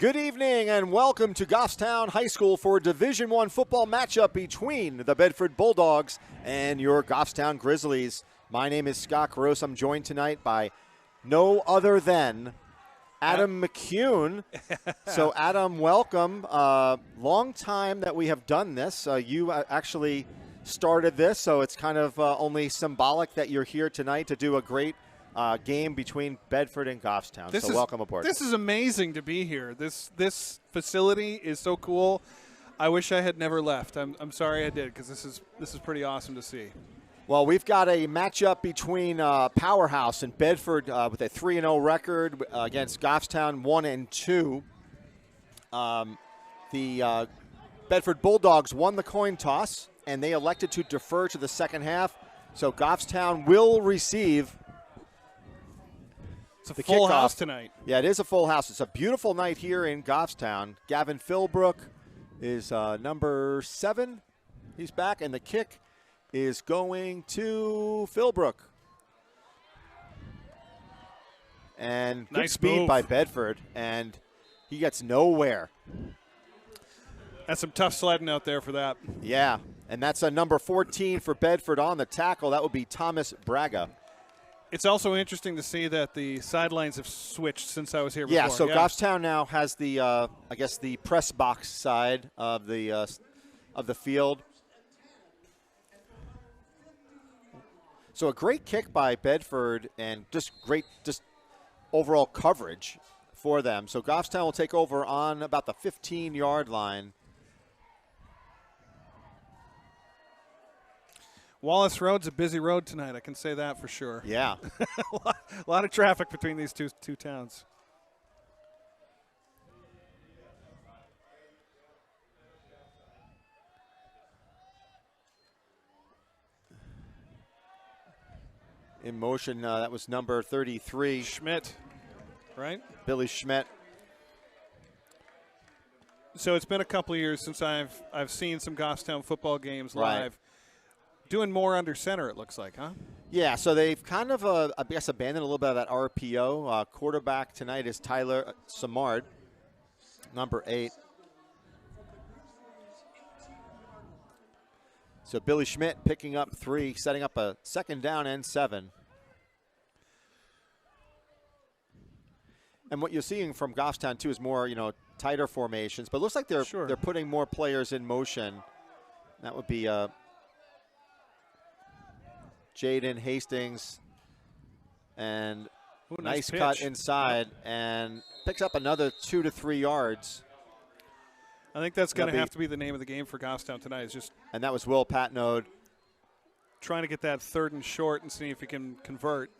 Good evening and welcome to Goffstown High School for a Division I football matchup between the Bedford Bulldogs and your Goffstown Grizzlies. My name is Scott Caros. I'm joined tonight by no other than Adam McCune. So Adam, welcome. Long time that we have done this. You actually started this, so it's kind of only symbolic that you're here tonight to do a great game between Bedford and Goffstown. So welcome aboard. This is amazing to be here. This facility is so cool. I wish I had never left. I'm sorry I did, because this is pretty awesome to see. Well, we've got a matchup between Powerhouse and Bedford with a 3-0 record against Goffstown 1-2. The Bedford Bulldogs won the coin toss, and they elected to defer to the second half. So Goffstown will receive. It's a full house tonight. Yeah, it is a full house. It's a beautiful night here in Goffstown. Gavin Philbrook is number 7. He's back, and the kick is going to Philbrook. And good nice speed move by Bedford, and he gets nowhere. That's some tough sledding out there for that. Yeah, and that's a number 14 for Bedford on the tackle. That would be Thomas Braga. It's also interesting to see that the sidelines have switched since I was here before. Yeah, so Goffstown now has the, I guess, the press box side of the field. So a great kick by Bedford and just great overall coverage for them. So Goffstown will take over on about the 15-yard line. Wallace Road's a busy road tonight. I can say that for sure. Yeah. a lot of traffic between these two towns. In motion, that was number 33. Schmidt, right? Billy Schmidt. So it's been a couple of years since I've seen some Goffstown football games live. Right. Doing more under center, it looks like, huh? Yeah, so they've kind of, I guess, abandoned a little bit of that RPO. Quarterback tonight is Tyler Samard, number 8. So Billy Schmidt picking up 3, setting up a 2nd down and 7. And what you're seeing from Goffstown, too, is more, tighter formations. But it looks like they're putting more players in motion. That would be Jaden Hastings, and nice cut inside, and picks up another 2 to 3 yards. I think that's going to have to be the name of the game for Goffstown tonight. And that was Will Patnode. Trying to get that 3rd and short and see if he can convert.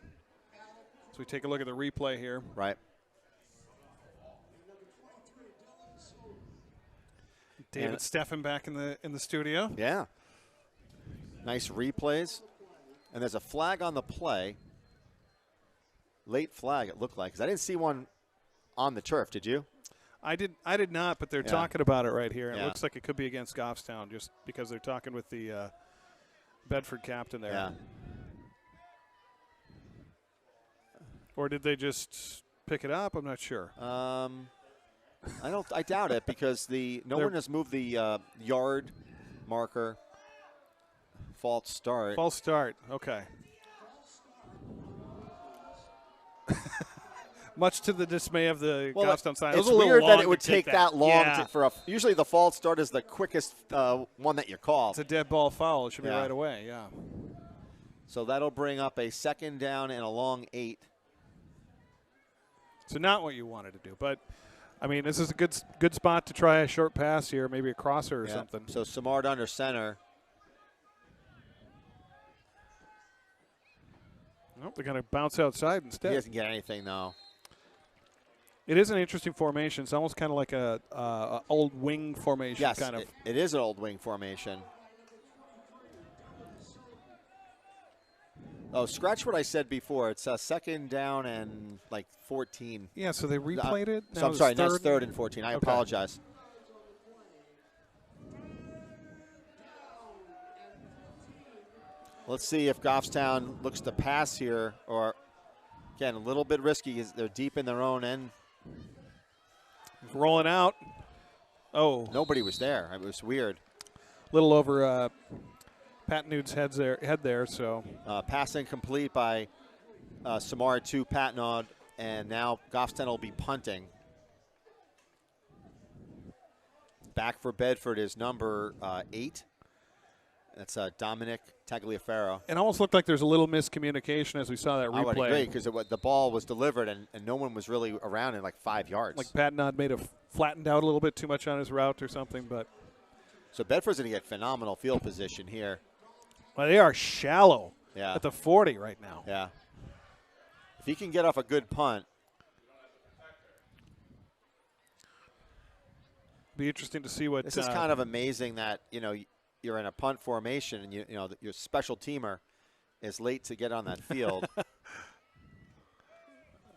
So we take a look at the replay here. Right. David Steffen back in the studio. Yeah. Nice replays. And there's a flag on the play. Late flag, it looked like, because I didn't see one on the turf. Did you? I did not, but they're talking about it right here. Yeah. It looks like it could be against Goffstown just because they're talking with the Bedford captain there. Yeah. Or did they just pick it up? I'm not sure. I doubt it, because no one has moved the yard marker. False start. False start. Okay. Much to the dismay of the Goffstown side. It's weird that it would take that long. Usually the false start is the quickest one that you call. It's a dead ball foul. It should be right away, yeah. So that'll bring up a 2nd down and a long 8. So not what you wanted to do, but I mean, this is a good spot to try a short pass here, maybe a crosser or something. So Samard under center. Nope, they're going to bounce outside instead. He doesn't get anything, though. It is an interesting formation. It's almost kind of like a old wing formation. Yes, kind of. It is an old wing formation. Oh, scratch what I said before. It's a 2nd down and, 14. Yeah, so they replayed it? So I'm sorry, that's 3rd and 14. I apologize. Let's see if Goffstown looks to pass here, or Again, a little bit risky. They're deep in their own end. Rolling out. Oh. Nobody was there. It was weird. A little over Pat Nude's head there. So Pass incomplete by Samara to Patnaud, and now Goffstown will be punting. Back for Bedford is number 8. That's Dominic Tagliaferro. It almost looked like there's a little miscommunication as we saw that replay. I would agree, because the ball was delivered and no one was really around in like 5 yards. Like Patnaud may have flattened out a little bit too much on his route or something. But so Bedford's going to get phenomenal field position here. Well, they are shallow at the 40 right now. Yeah. If he can get off a good punt. Be interesting to see what. This is kind of amazing that, you're in a punt formation and your special teamer is late to get on that field.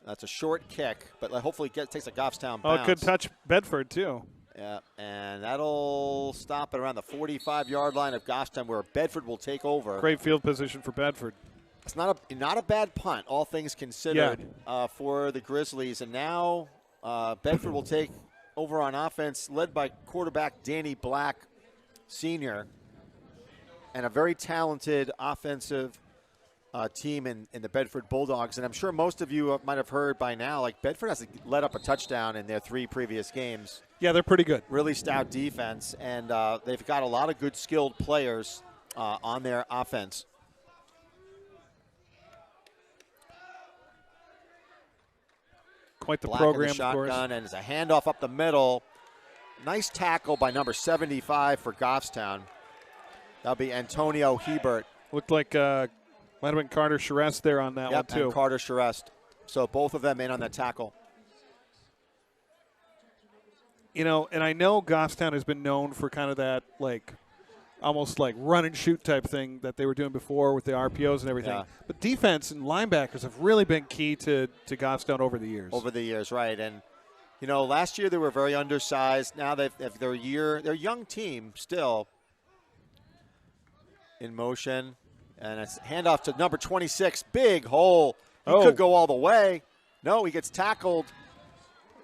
That's a short kick, but hopefully takes a Goffstown bounce. Oh, it could touch Bedford too. Yeah, and that'll stop at around the 45-yard line of Goffstown, where Bedford will take over. Great field position for Bedford. It's not a bad punt, all things considered, for the Grizzlies. And now Bedford will take over on offense, led by quarterback Danny Black, Sr., and a very talented offensive team in the Bedford Bulldogs. And I'm sure most of you might have heard by now, like Bedford hasn't let up a touchdown in their 3 previous games. Yeah, they're pretty good. Really stout defense, and they've got a lot of good skilled players on their offense. Quite the Black program, in the of course. shotgun, and it's a handoff up the middle. Nice tackle by number 75 for Goffstown. That'll be Antonio Hebert. Looked like might have been Carter Charest there on that one, too. And Carter Charest. So both of them in on the tackle. And I know Goffstown has been known for kind of that, almost like run and shoot type thing that they were doing before with the RPOs and everything. Yeah. But defense and linebackers have really been key to Goffstown over the years. Over the years, right. And, last year they were very undersized. Now they're a young team still. In motion, and it's handoff to number 26. Big hole. He could go all the way. No, he gets tackled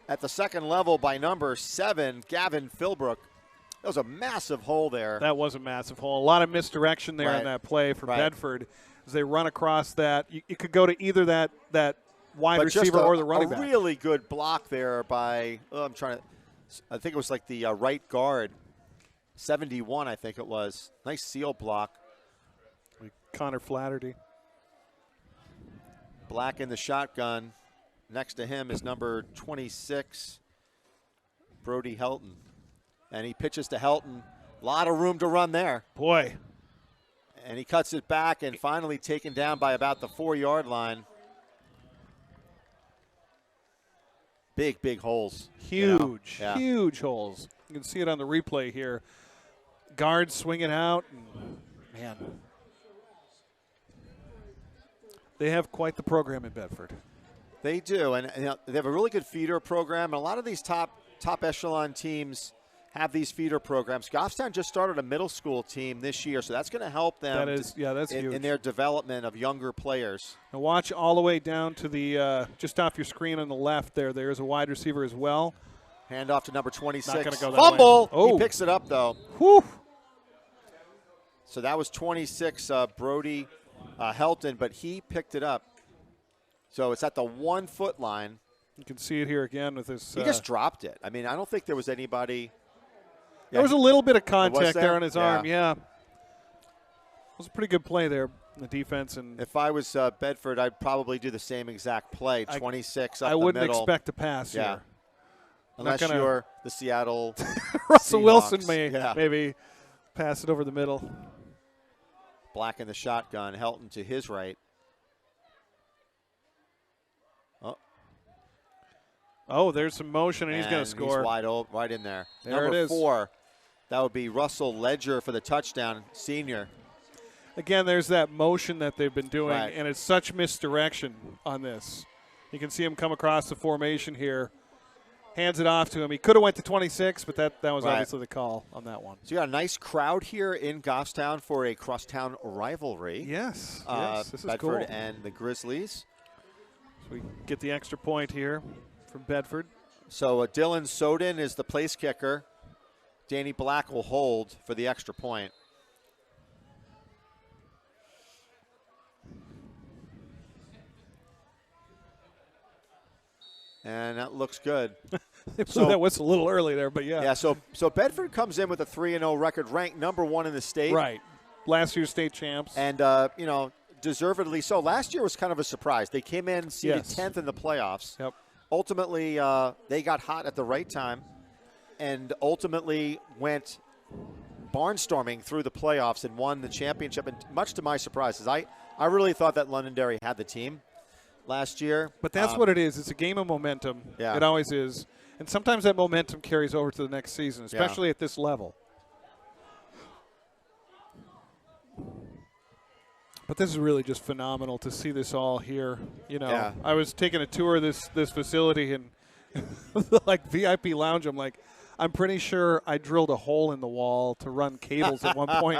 at the second level by number 7, Gavin Philbrook. That was a massive hole there. That was a massive hole. A lot of misdirection there on that play for Bedford as they run across that. You could go to either that wide receiver or the running back. A really good block there by, I think it was like the right guard, 71, I think it was. Nice seal block. Connor Flaherty. Black in the shotgun. Next to him is number 26, Brody Helton. And he pitches to Helton. A lot of room to run there. Boy. And he cuts it back and finally taken down by about the 4-yard line. Big holes. Huge, huge holes. You can see it on the replay here. Guards swinging out. Man. They have quite the program in Bedford. They do, and they have a really good feeder program. And a lot of these top echelon teams have these feeder programs. Goffstown just started a middle school team this year, so that's going to help them. That's huge. In their development of younger players. Now watch all the way down to the just off your screen on the left there. There's a wide receiver as well. Handoff to number 26. Not gonna go that Fumble. way. Oh. He picks it up though. Whew. So that was 26, Brody Helton, but he picked it up. So it's at the 1-foot line. You can see it here again with this. He just dropped it. I mean, I don't think there was anybody. There was a little bit of contact there on his arm. Yeah. It was a pretty good play there in the defense. And if I was Bedford, I'd probably do the same exact play. 26 up the middle. I wouldn't expect a pass here. Unless you're the Seattle Russell Seahawks. Wilson maybe pass it over the middle. Black in the shotgun. Helton to his right. Oh, there's some motion, and he's going to score. He's wide open, right in there. There Number it is. 4, that would be Russell Ledger for the touchdown, senior. Again, there's that motion that they've been doing, and it's such misdirection on this. You can see him come across the formation here. Hands it off to him. He could have went to 26, but that was obviously the call on that one. So you got a nice crowd here in Goffstown for a crosstown rivalry. Yes, this Bedford is cool. and the Grizzlies. So we get the extra point here from Bedford. So Dylan Soden is the place kicker. Danny Black will hold for the extra point. And that looks good. So that was a little early there, but yeah. Yeah, so Bedford comes in with a 3-0 record, ranked number 1 in the state. Right. Last year's state champs. And, deservedly so. Last year was kind of a surprise. They came in seeded 10th in the playoffs. Yep. Ultimately, they got hot at the right time and ultimately went barnstorming through the playoffs and won the championship. And much to my surprise, I really thought that Londonderry had the team last year. But that's what it is. It's a game of momentum. Yeah. It always is. And sometimes that momentum carries over to the next season, especially at this level. But this is really just phenomenal to see this all here. I was taking a tour of this facility and like VIP lounge. I'm pretty sure I drilled a hole in the wall to run cables at one point.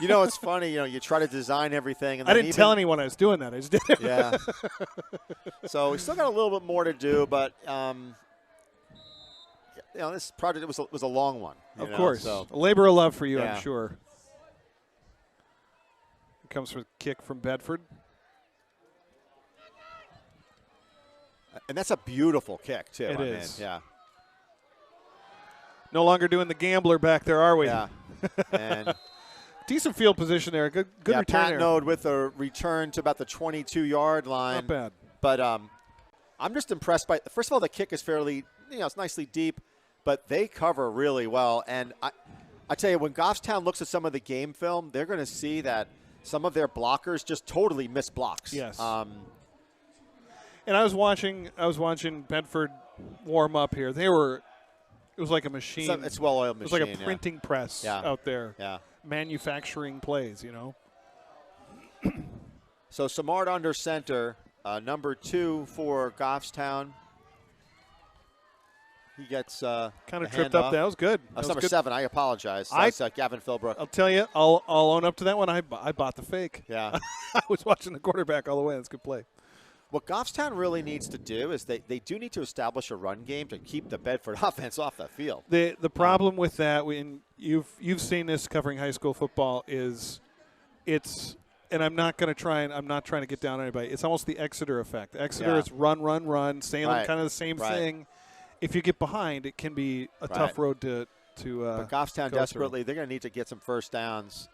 It's funny. You try to design everything. And I didn't tell anyone I was doing that. I just did it. Yeah. So we still got a little bit more to do, but this project was a long one. Of course, so. A labor of love for you, I'm sure. Comes for a kick from Bedford. And that's a beautiful kick, too. It is. Yeah. No longer doing the gambler back there, are we? Yeah. And decent field position there. Good return Pat there. Node with a return to about the 22-yard line. Not bad. But I'm just impressed by, first of all, the kick is fairly, it's nicely deep, but they cover really well. And I tell you, when Goffstown looks at some of the game film, they're going to see that some of their blockers just totally miss blocks. Yes. And I was watching Bedford warm up here. It was like a machine. It's well-oiled machine. It was like a printing press out there. Yeah. Manufacturing plays, So Samard under center, number 2 for Goffstown. He gets kind of tripped up. That was good. That's number 7. I apologize. That's Gavin Philbrook. I'll tell you, I'll own up to that one. I bought the fake. Yeah. I was watching the quarterback all the way. That's a good play. What Goffstown really needs to do is they do need to establish a run game to keep the Bedford offense off the field. The problem with that, when you've seen this covering high school football, is and I'm not trying to get down on anybody. It's almost the Exeter effect. Exeter is run. Salem kind of the same thing. If you get behind, it can be a tough road to but Goffstown desperately, they're going to need to get some first downs.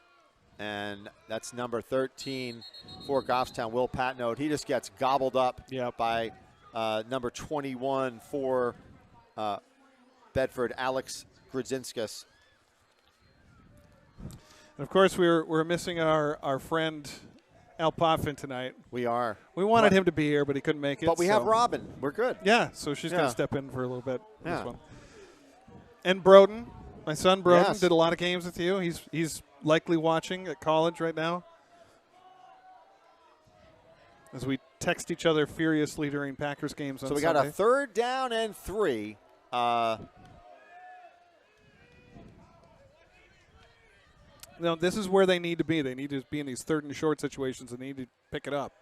And that's number 13 for Goffstown, Will Patnode. He just gets gobbled up by number 21 for Bedford, Alex Grudzinskis. And, of course, we're missing our friend Al Potvin tonight. We are. We wanted him to be here, but he couldn't make it. But we have Robin. We're good. Yeah, so she's going to step in for a little bit. Yeah. And Broden, my son Broden, did a lot of games with you. He's likely watching at college right now. As we text each other furiously during Packers games on Sunday. So we got a 3rd down and 3. This is where they need to be. They need to be in these 3rd and short situations. They need to pick it up.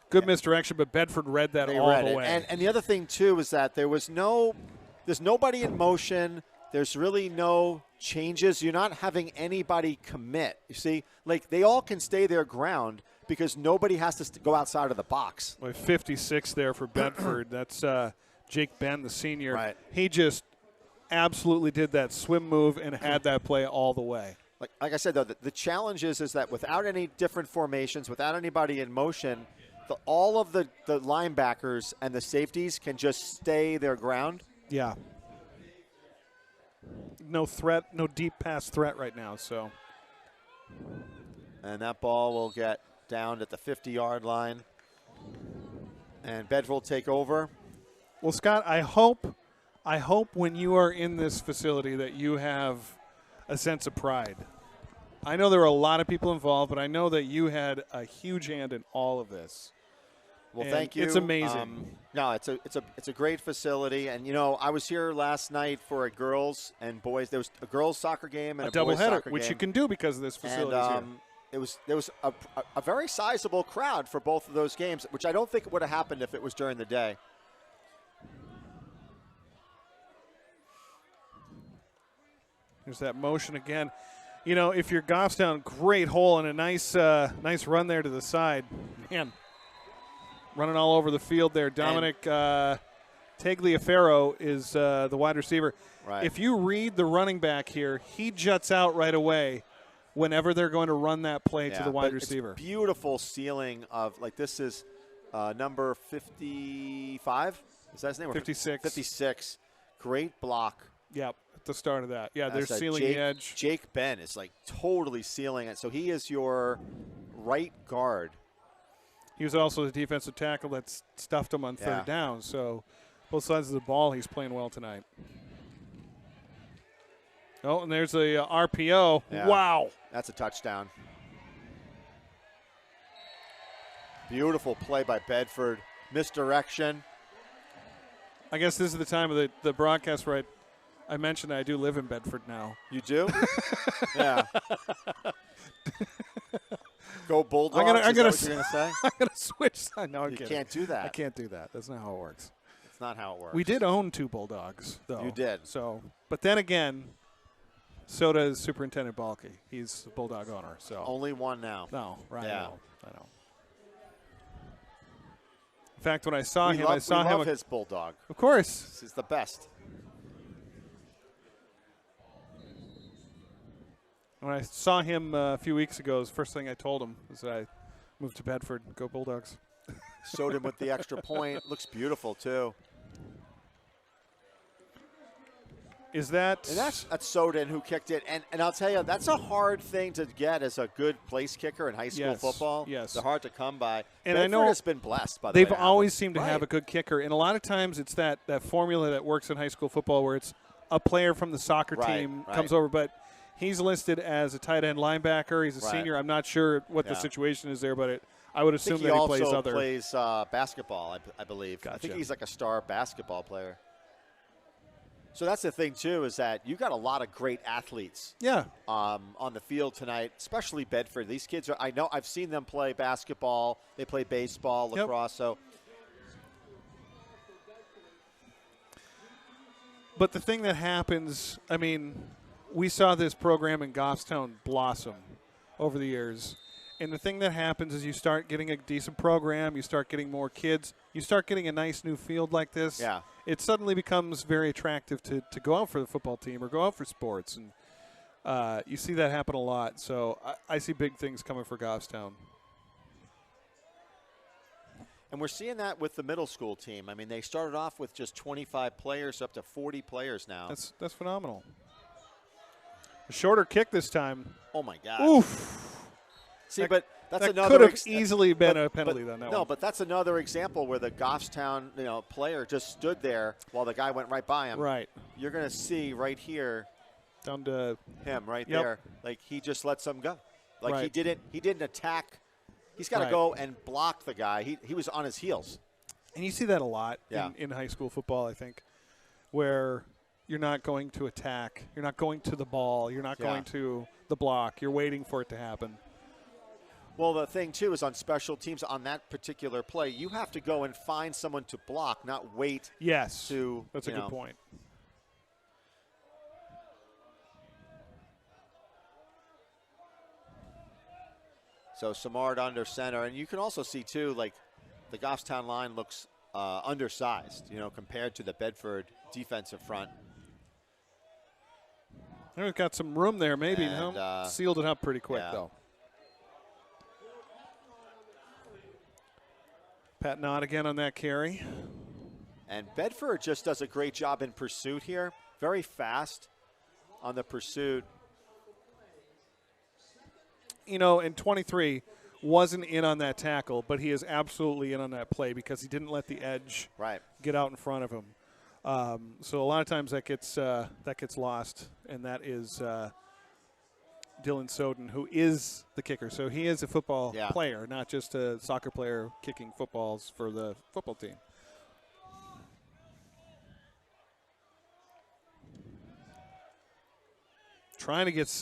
Good misdirection, but Bedford read that all the way. And the other thing, too, is that there's nobody in motion. There's really no changes. You're not having anybody commit. You see, they all can stay their ground because nobody has to go outside of the box. 56 there for Bedford. That's Jake Ben, the senior. Right. He just absolutely did that swim move and had that play all the way. Like I said, though, the challenge is that without any different formations, without anybody in motion, all of the linebackers and the safeties can just stay their ground. Yeah. No threat, no deep pass threat right now. So. And that ball will get down at the 50-yard line. And Bedford will take over. Well, Scott, I hope when you are in this facility that you have a sense of pride. I know there were a lot of people involved, but I know that you had a huge hand in all of this. Well, thank you. It's amazing. No, it's a great facility, and I was here last night for a girls and boys. There was a girls soccer game and a boys soccer game, which you can do because of this facility. And there was a very sizable crowd for both of those games, which I don't think would have happened if it was during the day. There's that motion again. You know, if you're Goffstown, great hole and a nice run there to the side. Man, running all over the field there. Dominic Tagliaferro is the wide receiver. Right. If you read the running back here, he juts out right away whenever they're going to run that play to the wide receiver. It's beautiful ceiling of, like, this is number 55. Is that his name? 56. 56. Great block. Yep, at the start of that. Yeah, they're That's sealing the edge. Jake Ben is, like, totally sealing it. So he is your right guard. He was also the defensive tackle that stuffed him on third down. So both sides of the ball, he's playing well tonight. Oh, and there's a RPO. Yeah. Wow. That's a touchdown. Beautiful play by Bedford. Misdirection. I guess this is the time of the broadcast where I mentioned that I do live in Bedford now. You do? Yeah. Go Bulldogs. I'm gonna what you're gonna say? I'm gonna switch. No, I'm You kidding. can't do that. I can't do that. That's not how it works. It's not how it works. We did own 2 Bulldogs, though. You did. So, but then again, so does Superintendent Balke. He's the Bulldog owner. So Only one now. no, right? Yeah. I know. In fact, when I saw him, I we saw him. love his Bulldog. Of course. This is the best. When I saw him a few weeks ago, the first thing I told him was that I moved to Bedford. Go Bulldogs. Sewed him with the extra point. Looks beautiful, too. Is that? And that's Soden who kicked it. And I'll tell you, that's a hard thing to get as a good place kicker in high school football. Yes. They're hard to come by. And Bedford I know has been blessed by the way. they've always seemed to Right. have a good kicker. And a lot of times it's that formula that works in high school football where it's a player from the soccer team comes over. But he's listed as a tight end linebacker. He's a senior. I'm not sure what the situation is there, but I would assume that he plays other. He also plays basketball, I believe. Gotcha. I think he's like a star basketball player. So that's the thing, too, is that you got a lot of great athletes on the field tonight, especially Bedford. These kids are – I know I've seen them play basketball. They play baseball, lacrosse. So. But the thing that happens, I mean, we saw this program in Goffstown blossom over the years. And the thing that happens is you start getting a decent program, you start getting more kids, you start getting a nice new field like this. Yeah. It suddenly becomes very attractive to go out for the football team or go out for sports. And you see that happen a lot. So I see big things coming for Goffstown. And we're seeing that with the middle school team. I mean, they started off with just 25 players, up to 40 players now. That's phenomenal. A shorter kick this time. Oh, my God. Oof. See, but that's that another could have easily been a penalty on that one. No, but that's another example where the Goffstown player just stood there while the guy went right by him. Right. You're going to see right here down to him right there. Like he just lets him go. Like right. he didn't attack. He's got to go and block the guy. He was on his heels. And you see that a lot in high school football, I think, where you're not going to attack. You're not going to the ball. You're not going to the block. You're waiting for it to happen. Well, the thing, too, is on special teams on that particular play, you have to go and find someone to block, not wait. Yes, to, that's a good point. So Samard under center. And you can also see, too, like the Goffstown line looks undersized, compared to the Bedford defensive front. They've got some room there, maybe. And, sealed it up pretty quick, though. Pat Knott again on that carry. And Bedford just does a great job in pursuit here. Very fast on the pursuit. And 23 wasn't in on that tackle, but he is absolutely in on that play because he didn't let the edge get out in front of him. So a lot of times that gets lost, and that is Dylan Soden, who is the kicker. So he is a football player, not just a soccer player kicking footballs for the football team. Trying to get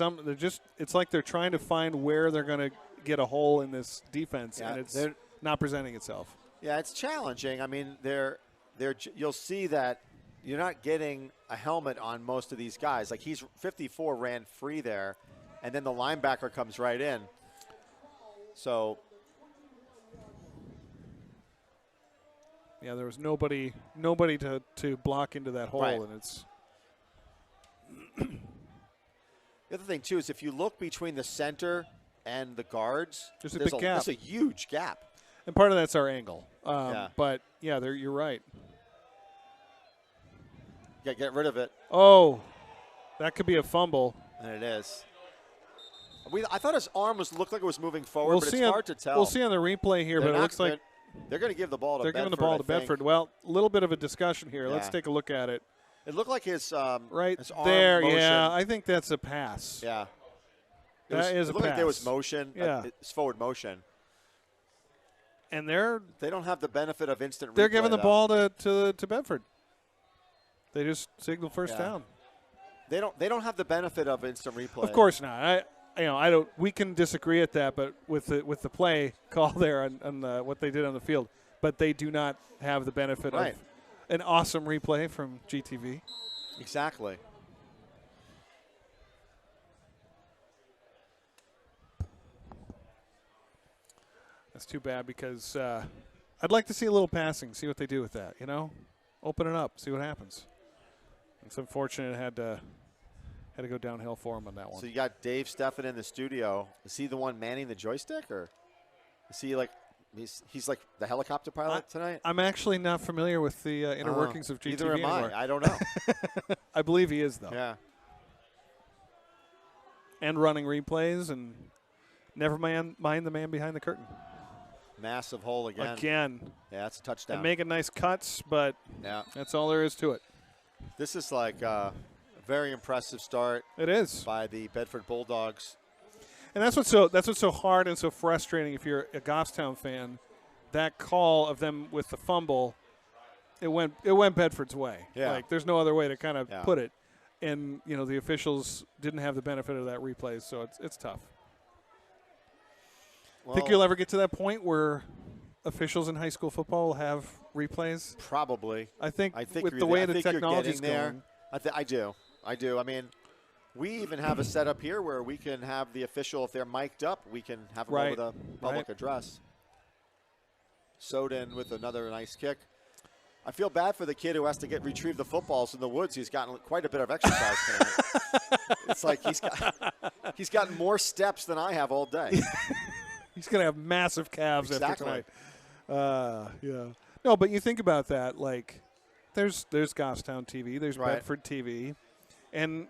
it's like they're trying to find where they're going to get a hole in this defense, and it's not presenting itself. Yeah, it's challenging. I mean, you'll see that you're not getting a helmet on most of these guys. Like 54 ran free there, and then the linebacker comes right in. So yeah, there was nobody to block into that hole, right. and it's. The other thing too is if you look between the center and the guards, there's a big gap. There's a huge gap. And part of that's our angle. Yeah. But yeah, you're right. Yeah, get rid of it. Oh, that could be a fumble. And it is. I thought his arm looked like it was moving forward, but it's hard to tell. We'll see on the replay here, but it looks like they're going to give the ball to Bedford. They're giving the ball to Bedford. Well, a little bit of a discussion here. Yeah. Let's take a look at it. It looked like his right his arm there. motion. Yeah, I think that's a pass. Yeah, that is a pass. It looked like there was motion. Yeah, it's forward motion. And they don't have the benefit of instant replay. They're giving the ball to Bedford. They just signal first down. They don't have the benefit of instant replay. Of course not. I don't. We can disagree at that, but with the play call there on what they did on the field, but they do not have the benefit of an awesome replay from GTV. Exactly. That's too bad because I'd like to see a little passing, see what they do with that. Open it up, see what happens. It's unfortunate it had to go downhill for him on that one. So you got Dave Steffen in the studio. Is he the one manning the joystick, or is he like he's like the helicopter pilot tonight? I'm actually not familiar with the inner workings of GTV Neither am anymore. I don't know. I believe he is, though. Yeah. And running replays, and never mind the man behind the curtain. Massive hole again. Yeah, that's a touchdown. And making nice cuts, but that's all there is to it. This is like a very impressive start. It is by the Bedford Bulldogs. And that's what's so hard and so frustrating if you're a Goffstown fan. That call of them with the fumble, it went Bedford's way. Yeah. Like there's no other way to kind of put it. And the officials didn't have the benefit of that replay, so it's tough. Well, think you'll ever get to that point where officials in high school football will have replays? Probably. I think with the way the technology's going. I do. I mean, we even have a setup here where we can have the official, if they're mic'd up, we can have them over the public address. Soden with another nice kick. I feel bad for the kid who has to retrieve the footballs in the woods. He's gotten quite a bit of exercise tonight. It's like he's gotten more steps than I have all day. He's going to have massive calves after tonight. Yeah. No, but you think about that. Like, there's Goffstown TV. There's Bedford TV. And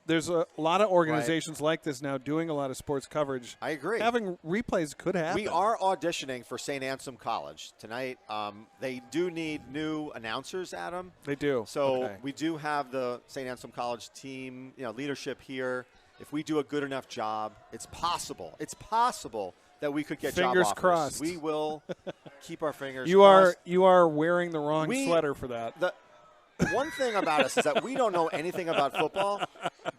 there's a lot of organizations like this now doing a lot of sports coverage. I agree. Having replays could happen. We are auditioning for St. Ansem College tonight. They do need new announcers, Adam. They do. So we do have the St. Ansem College team, leadership here. If we do a good enough job, it's possible. It's possible that we could get fingers job offers. Crossed. We will keep our fingers crossed. You are wearing the wrong sweater for that. The one thing about us is that we don't know anything about football,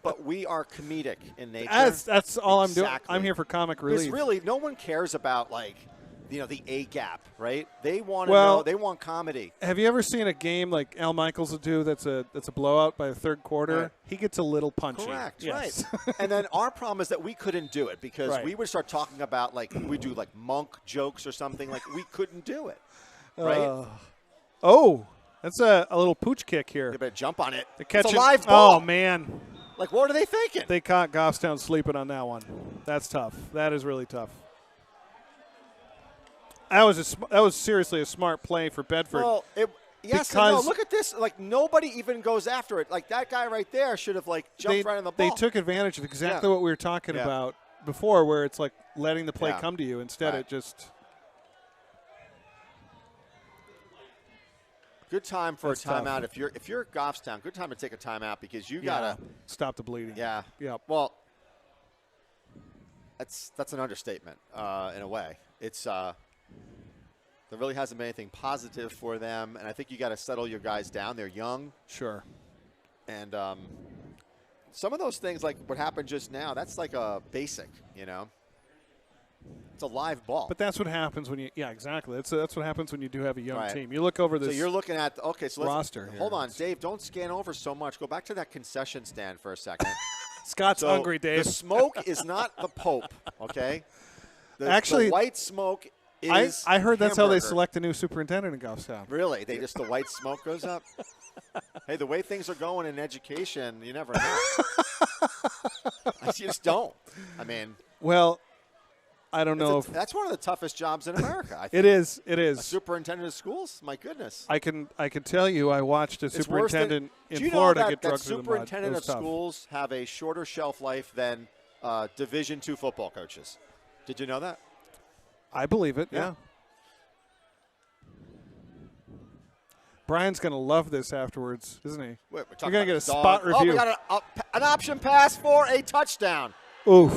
but we are comedic in nature. That's all I'm doing. I'm here for comic relief. Because really, no one cares about the A gap, right? They want to know. They want comedy. Have you ever seen a game like Al Michaels will do? That's a blowout by the third quarter. Right. He gets a little punchy. Correct. Yes. Right. And then our problem is that we couldn't do it because we would start talking about we do monk jokes or something. We couldn't do it. Right. That's a little pooch kick here. You better jump on it. It's a live ball. Oh, man. What are they thinking? They caught Goffstown sleeping on that one. That's tough. That is really tough. That was seriously a smart play for Bedford. Well, yes and no. Look at this. Nobody even goes after it. That guy right there should have jumped right on the ball. They took advantage of exactly what we were talking about before, where it's letting the play come to you. Instead, it just. Good time for a timeout. If you're Goffstown, good time to take a timeout because you gotta stop the bleeding. Yeah. Yeah. Well, that's an understatement in a way. It's there really hasn't been anything positive for them, and I think you got to settle your guys down. They're young. Sure. And some of those things, like what happened just now, that's like a basic, It's a live ball. But that's what happens when you – yeah, exactly. That's what happens when you do have a young Right. team. You look over this So you're looking at – okay, so let's – roster here. Hold on, Dave. Don't scan over so much. Go back to that concession stand for a second. Scott's hungry, Dave. The smoke is not the Pope, okay? Actually, the white smoke is I heard that's how they hamburger. select a new superintendent in Goffstown. Really? The white smoke goes up? Hey, the way things are going in education, you never know. You just don't. I mean. Well, I don't know if that's one of the toughest jobs in America. I think. It is. It is. A superintendent of schools? My goodness. I can tell you I watched a superintendent in Florida get drugged through the mud. Superintendent of schools have a shorter shelf life than Division II football coaches. Did you know that? I believe it, yeah. Brian's going to love this afterwards, isn't he? Wait, you're going to get a spot review. Oh, we got an option pass for a touchdown. Oof.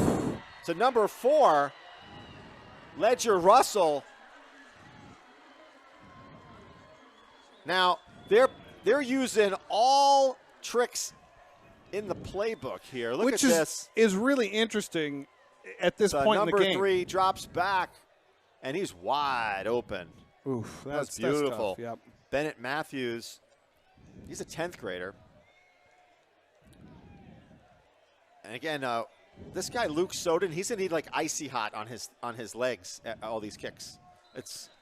So number 4, Ledger Russell. Now, they're using all tricks in the playbook here. Look at this. Which is really interesting at this point in the game. Number 3 drops back, and he's wide open. Oof, that's beautiful. That's tough. Yep. Bennett Matthews, he's a 10th grader. And again, this guy Luke Soden, he's gonna need like icy hot on his legs at all these kicks.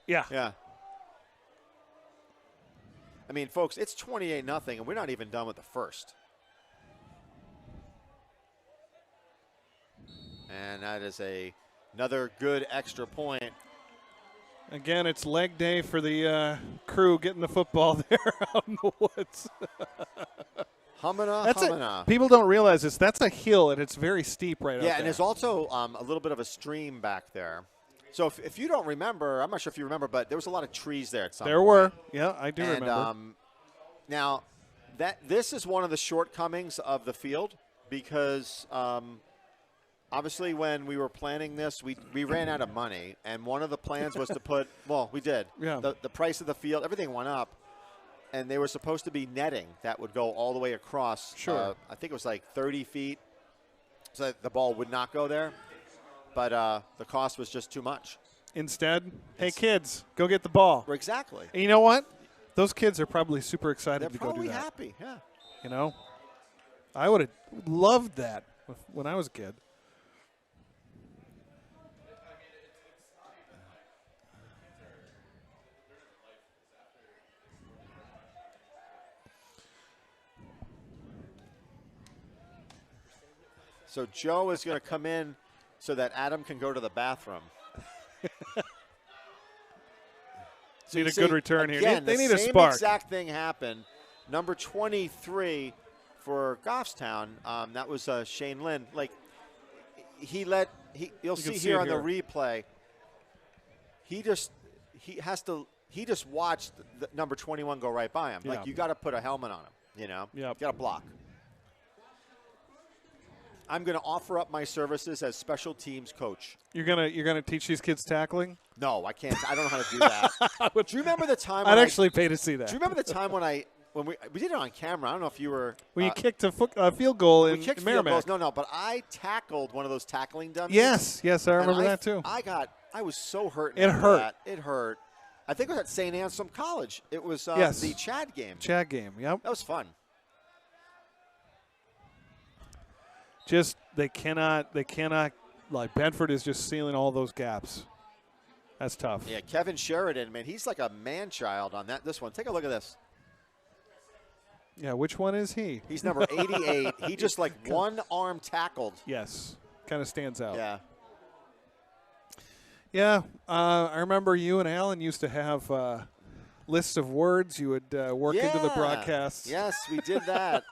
Yeah. I mean, folks, it's 28-0, and we're not even done with the first. And that is another good extra point. Again, it's leg day for the crew getting the football there out in the woods. Humana. People don't realize this. That's a hill, and it's very steep right out there. Yeah, and there's also a little bit of a stream back there. So if you don't remember, I'm not sure if you remember, but there was a lot of trees there at some point. There were. Yeah, I do remember. Now, this is one of the shortcomings of the field because obviously, when we were planning this, we ran out of money, and one of the plans was to put – well, we did. Yeah. The price of the field, everything went up, and they were supposed to be netting that would go all the way across. Sure. I think it was like 30 feet, so that the ball would not go there. But the cost was just too much. Instead, hey, kids, go get the ball. Exactly. And you know what? Those kids are probably super excited They're to go do that. probably happy, yeah. You know? I would have loved that when I was a kid. So Joe is going to come in so that Adam can go to the bathroom. Need a good return again, here. They need a spark. The same exact thing happened. Number 23 for Goffstown, that was Shane Lynn. Like you'll see here on the replay. He just watched the number 21 go right by him. Yeah. Like you got to put a helmet on him. You know, Yep. You got to block. I'm going to offer up my services as special teams coach. You're gonna teach these kids tackling? No, I can't. I don't know how to do that. Do you remember the time? I'd actually pay to see that. Do you remember the time when we did it on camera? I don't know if you were when you kicked a field goal in kicked Merrimack. field goals. No, but I tackled one of those tackling dummies. Yes, I remember that too. I was so hurt. It hurt. It hurt. I think it was at St. Anselm College. It was the Chad game. Chad game. Yep. That was fun. Just they cannot like Bedford is just sealing all those gaps. That's tough. Yeah, Kevin Sheridan, man, he's like a man-child on this one. Take a look at this. Yeah, which one is he? He's number 88. He just like one arm tackled. Yes, kind of stands out. Yeah. Yeah, I remember you and Alan used to have lists of words you would work into the broadcasts. Yes, we did that.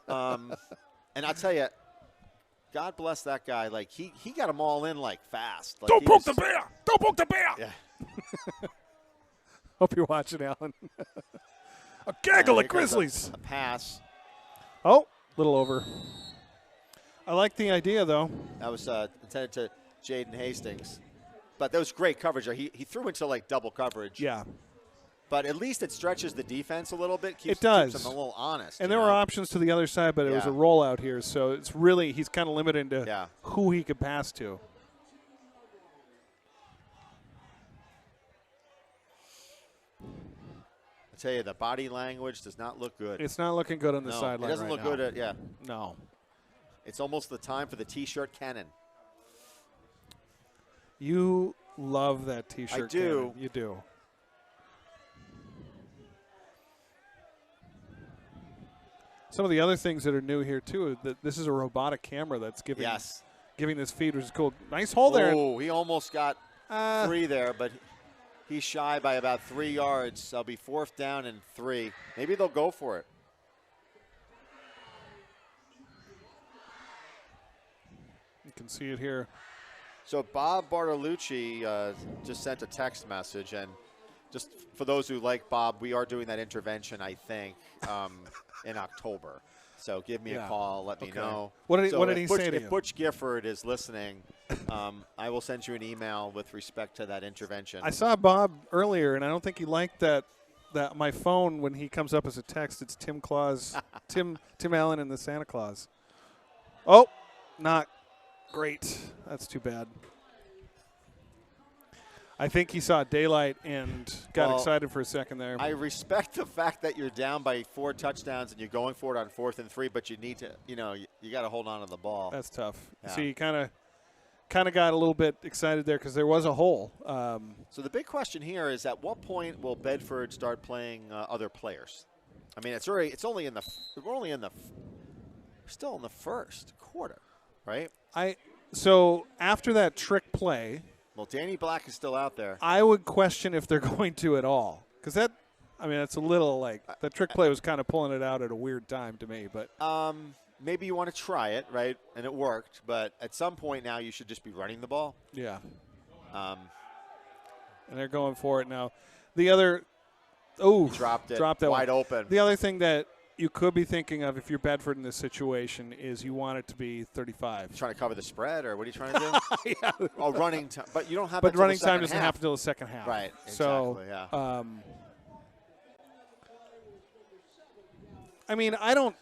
And I'll tell you, God bless that guy. Like he got them all in like fast. Like, Don't poke the bear! Don't poke the bear! Yeah. Hope you're watching, Alan. A gaggle of Grizzlies. A pass. Oh, little over. I like the idea though. That was intended to Jaden Hastings, but that was great coverage. He threw into like double coverage. Yeah. But at least it stretches the defense a little bit. Keeps them a little honest. And there were options to the other side, but it was a rollout here. So it's really, he's kind of limited to who he could pass to. tell you, the body language does not look good. It's not looking good on the sideline. It doesn't look good. Yeah. No. It's almost the time for the T-shirt cannon. You love that T-shirt. I do. Cannon. You do. Some of the other things that are new here too. That this is a robotic camera that's giving this feed, which is cool. Nice hole there. Oh, he almost got 3 there, but he's shy by about 3 yards. That'll be 4th down and 3. Maybe they'll go for it. You can see it here. So Bob Bartolucci just sent a text message, and just for those who like Bob, we are doing that intervention, I think, in October. So give me a call, let me know. What did he say to you? If Butch Gifford is listening, I will send you an email with respect to that intervention. I saw Bob earlier, and I don't think he liked that my phone, when he comes up as a text, it's Tim Claus, Tim Allen and the Santa Claus. Oh, not great. That's too bad. I think he saw daylight and got excited for a second there. I respect the fact that you're down by 4 touchdowns and you're going for it on 4th and 3, but you need to, you got to hold on to the ball. That's tough. Yeah. See, he kind of got a little bit excited there because there was a hole. So the big question here is, at what point will Bedford start playing other players? I mean, we're still in the first quarter, right? So after that trick play. Well, Danny Black is still out there. I would question if they're going to at all, because it's a little like the trick play was kind of pulling it out at a weird time to me. But maybe you want to try it, right? And it worked, but at some point now you should just be running the ball. Yeah. And they're going for it now. The other, dropped it wide open. The other thing that you could be thinking of if you're Bedford in this situation is you want it to be 35. Trying to cover the spread, or what are you trying to do? Yeah. Oh, running time. But you don't have. But running time doesn't happen until the second half. Right. Exactly. So, yeah. I mean, I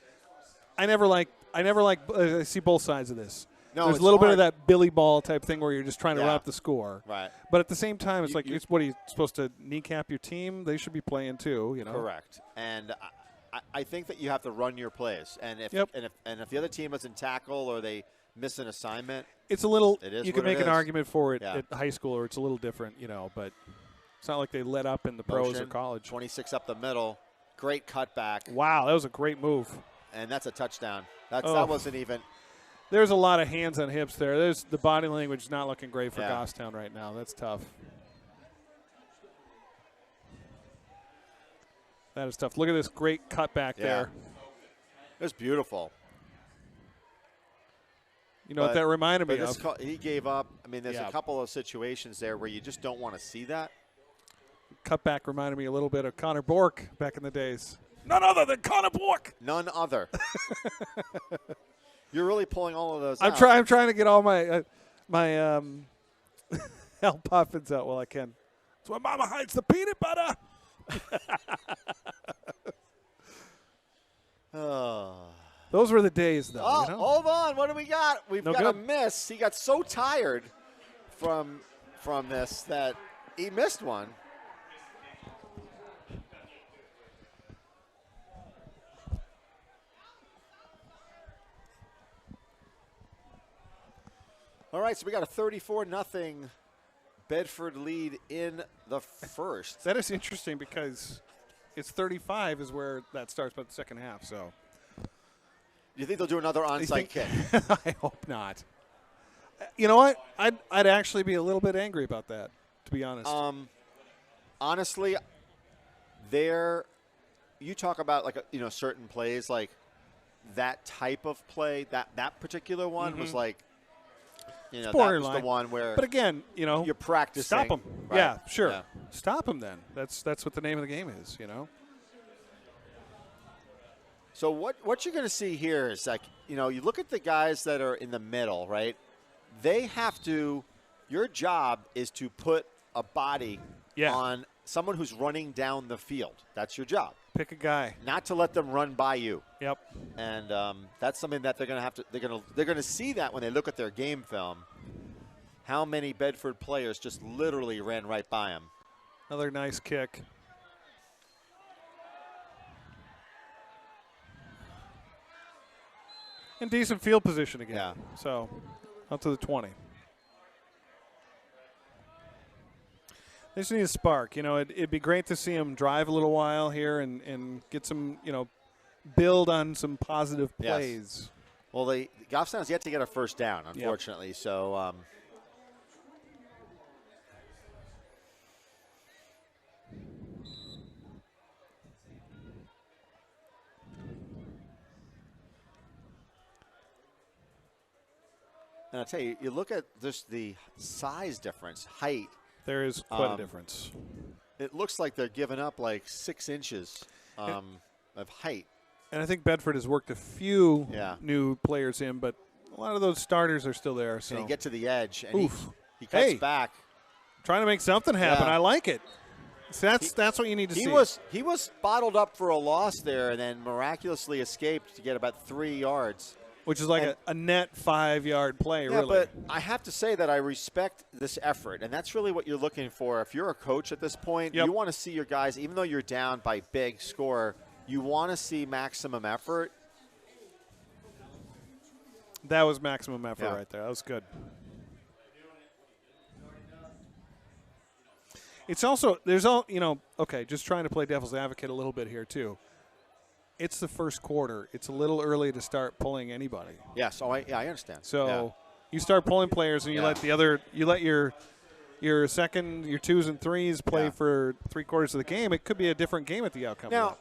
see both sides of this. No, there's a little bit of that Billy Ball type thing where you're just trying to run up the score. Right. But at the same time, it's what are you supposed to kneecap your team? They should be playing too, Correct. And I think that you have to run your plays, and if the other team doesn't tackle or they miss an assignment, it's a little. It is you can make an argument for it Yeah. at high school, or it's a little different, But it's not like they let up in the pros or college. 26 up the middle, great cutback. Wow, that was a great move, and that's a touchdown. That wasn't even. There's a lot of hands on hips there. There's the body language is not looking great for Goffstown right now. That's tough. That is tough. Look at this great cutback there. It was beautiful. You know what that reminded me of? He gave up. I mean, there's a couple of situations there where you just don't want to see that. Cutback reminded me a little bit of Connor Bork back in the days. None other than Connor Bork. None other. You're really pulling all of those out. I'm trying to get all my Al Puffins out while I can. That's where Mama hides the peanut butter. Those were the days, though. Hold on. What do we got? We've got good. a miss. He got so tired from this that he missed one. All right, so we got a 34-0 Bedford lead in the first. That is interesting because it's 35 is where that starts by the second half. So, you think they'll do another onside kick? I hope not. You know what? I'd actually be a little bit angry about that, to be honest. Honestly, you talk about certain plays, like that type of play. That particular one was like. That was the one where. But again, you're practicing. Stop them. Right. Yeah, sure. Yeah. Stop them then. That's what the name of the game is. So what you're going to see here is you look at the guys that are in the middle, right? They have to. Your job is to put a body on someone who's running down the field. That's your job. Pick a guy. Not to let them run by you. Yep. And that's something that they're going to have to. They're going to see that when they look at their game film. How many Bedford players just literally ran right by them? Another nice kick. In decent field position again. Yeah. So, up to the 20. They just need a spark. It'd be great to see them drive a little while here and get some, build on some positive plays. Yes. Well, Goffstown has yet to get a first down, unfortunately. Yep. So, and I'll tell you, you look at just the size difference, height. There is quite a difference. It looks like they're giving up like 6 inches of height. And I think Bedford has worked a few new players in, but a lot of those starters are still there. So and you get to the edge, and he cuts back. Trying to make something happen. I like it. So that's what you need to see. He was bottled up for a loss there and then miraculously escaped to get about 3 yards. Which is like a net 5-yard play, really. But I have to say that I respect this effort, and that's really what you're looking for. If you're a coach at this point, you want to see your guys, even though you're down by big score, you want to see maximum effort. That was maximum effort right there. That was good. It's also, just trying to play devil's advocate a little bit here, too. It's the first quarter. It's a little early to start pulling anybody. Yes, I understand. So you start pulling players, and you let your second, your 2s and 3s play for 3/4 of the game. It could be a different game at the outcome. Now,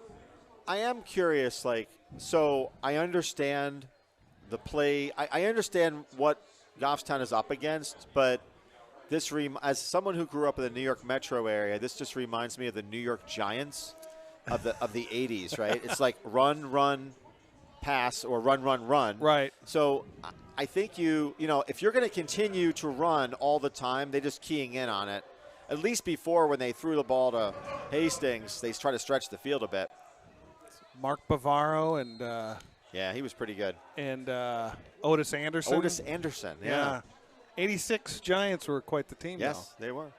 I am curious. So I understand the play. I understand what Goffstown is up against, but this as someone who grew up in the New York metro area, this just reminds me of the New York Giants. Of the 80s, right? It's like run, pass, or run. Right. So I think if you're going to continue to run all the time, they're just keying in on it. At least before, when they threw the ball to Hastings, they try to stretch the field a bit. Mark Bavaro and he was pretty good. And Otis Anderson. Otis Anderson, yeah. 86 Giants were quite the team. Yes, they were.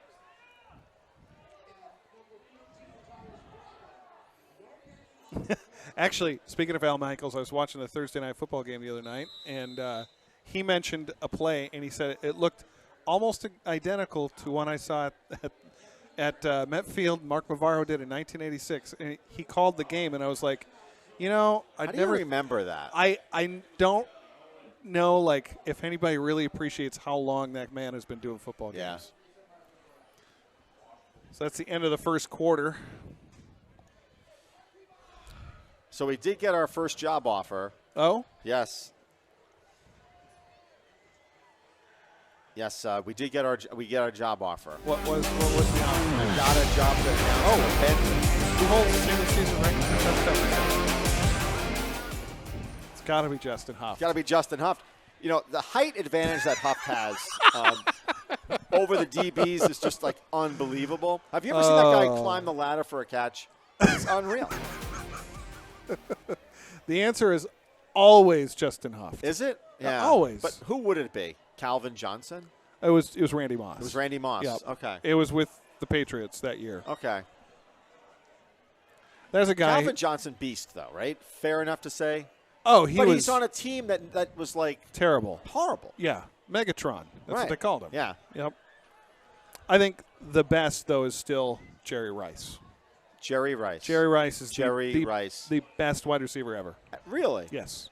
Actually, speaking of Al Michaels, I was watching the Thursday night football game the other night, and he mentioned a play, and he said it looked almost identical to one I saw at Met Field. Mark Bavaro did in 1986, and he called the game, and I was like, I never remember that. I don't know if anybody really appreciates how long that man has been doing football games. Yeah. So that's the end of the first quarter. So we did get our first job offer. Oh? Yes. Yes, we did get our job offer. What was the offer? I got a job at Bedford. Who holds the single season record? It's got to be Justin Huff. It's got to be Justin Huff. The height advantage that Huff has over the DBs is just unbelievable. Have you ever seen that guy climb the ladder for a catch? It's unreal. The answer is always Justin Huff. Is it? Yeah. Always. But who would it be? Calvin Johnson? It was Randy Moss. It was Randy Moss. Yep. Okay. It was with the Patriots that year. Okay. There's a guy. Calvin Johnson beast, though, right? Fair enough to say? Oh, but he's on a team that was terrible. Horrible. Yeah. Megatron. That's what they called him. Yeah. Yep. I think the best, though, is still Jerry Rice. Jerry Rice. Jerry Rice is Rice. The best wide receiver ever. Really? Yes.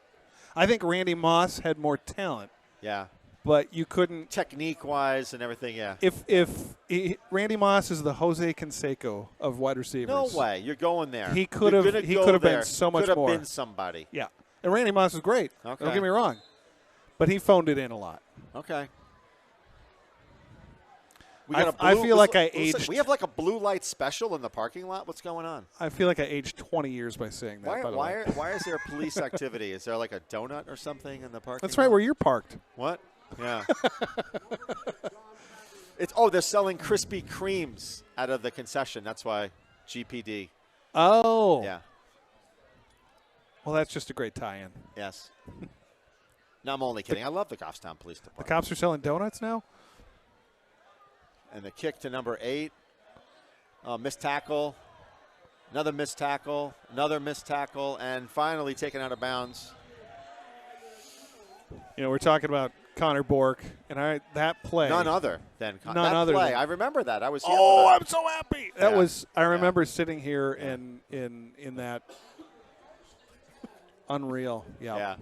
I think Randy Moss had more talent. Yeah. But you couldn't. Technique-wise and everything, yeah. Randy Moss is the Jose Canseco of wide receivers. No way. You're going there. He could have been so much more. Could have been somebody. Yeah. And Randy Moss is great. Okay. Don't get me wrong. But he phoned it in a lot. Okay. I feel like I aged. We have a blue light special in the parking lot. What's going on? I feel like I aged 20 years by saying that. Why is there police activity? Is there a donut or something in the parking lot? That's right, where you're parked. What? Yeah. They're selling Krispy Kremes out of the concession. That's why GPD. Oh. Yeah. Well, that's just a great tie-in. Yes. No, I'm only kidding. I love the Goffstown Police Department. The cops are selling donuts now? And the kick to number 8. Missed tackle. Another missed tackle. Another missed tackle. And finally taken out of bounds. we're talking about Connor Bork, and that play. None other than None that other play. than, I remember that. I was here Oh, for that. I'm so happy. That was. I remember sitting here in that. Unreal. Yeah.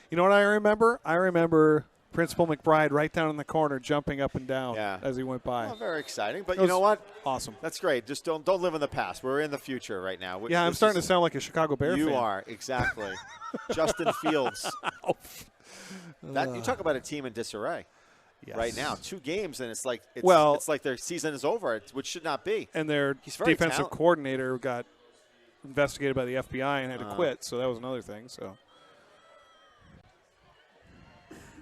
You know what I remember? I remember Principal McBride right down in the corner jumping up and down as he went by. Well, very exciting. But you know what? Awesome. That's great. Just don't live in the past. We're in the future right now. Yeah, I'm starting to sound like a Chicago Bear fan. You are, exactly. Justin Fields. You talk about a team in disarray right now. 2 games, and it's like their season is over, which should not be. And their defensive coordinator got investigated by the FBI and had to quit, so that was another thing. So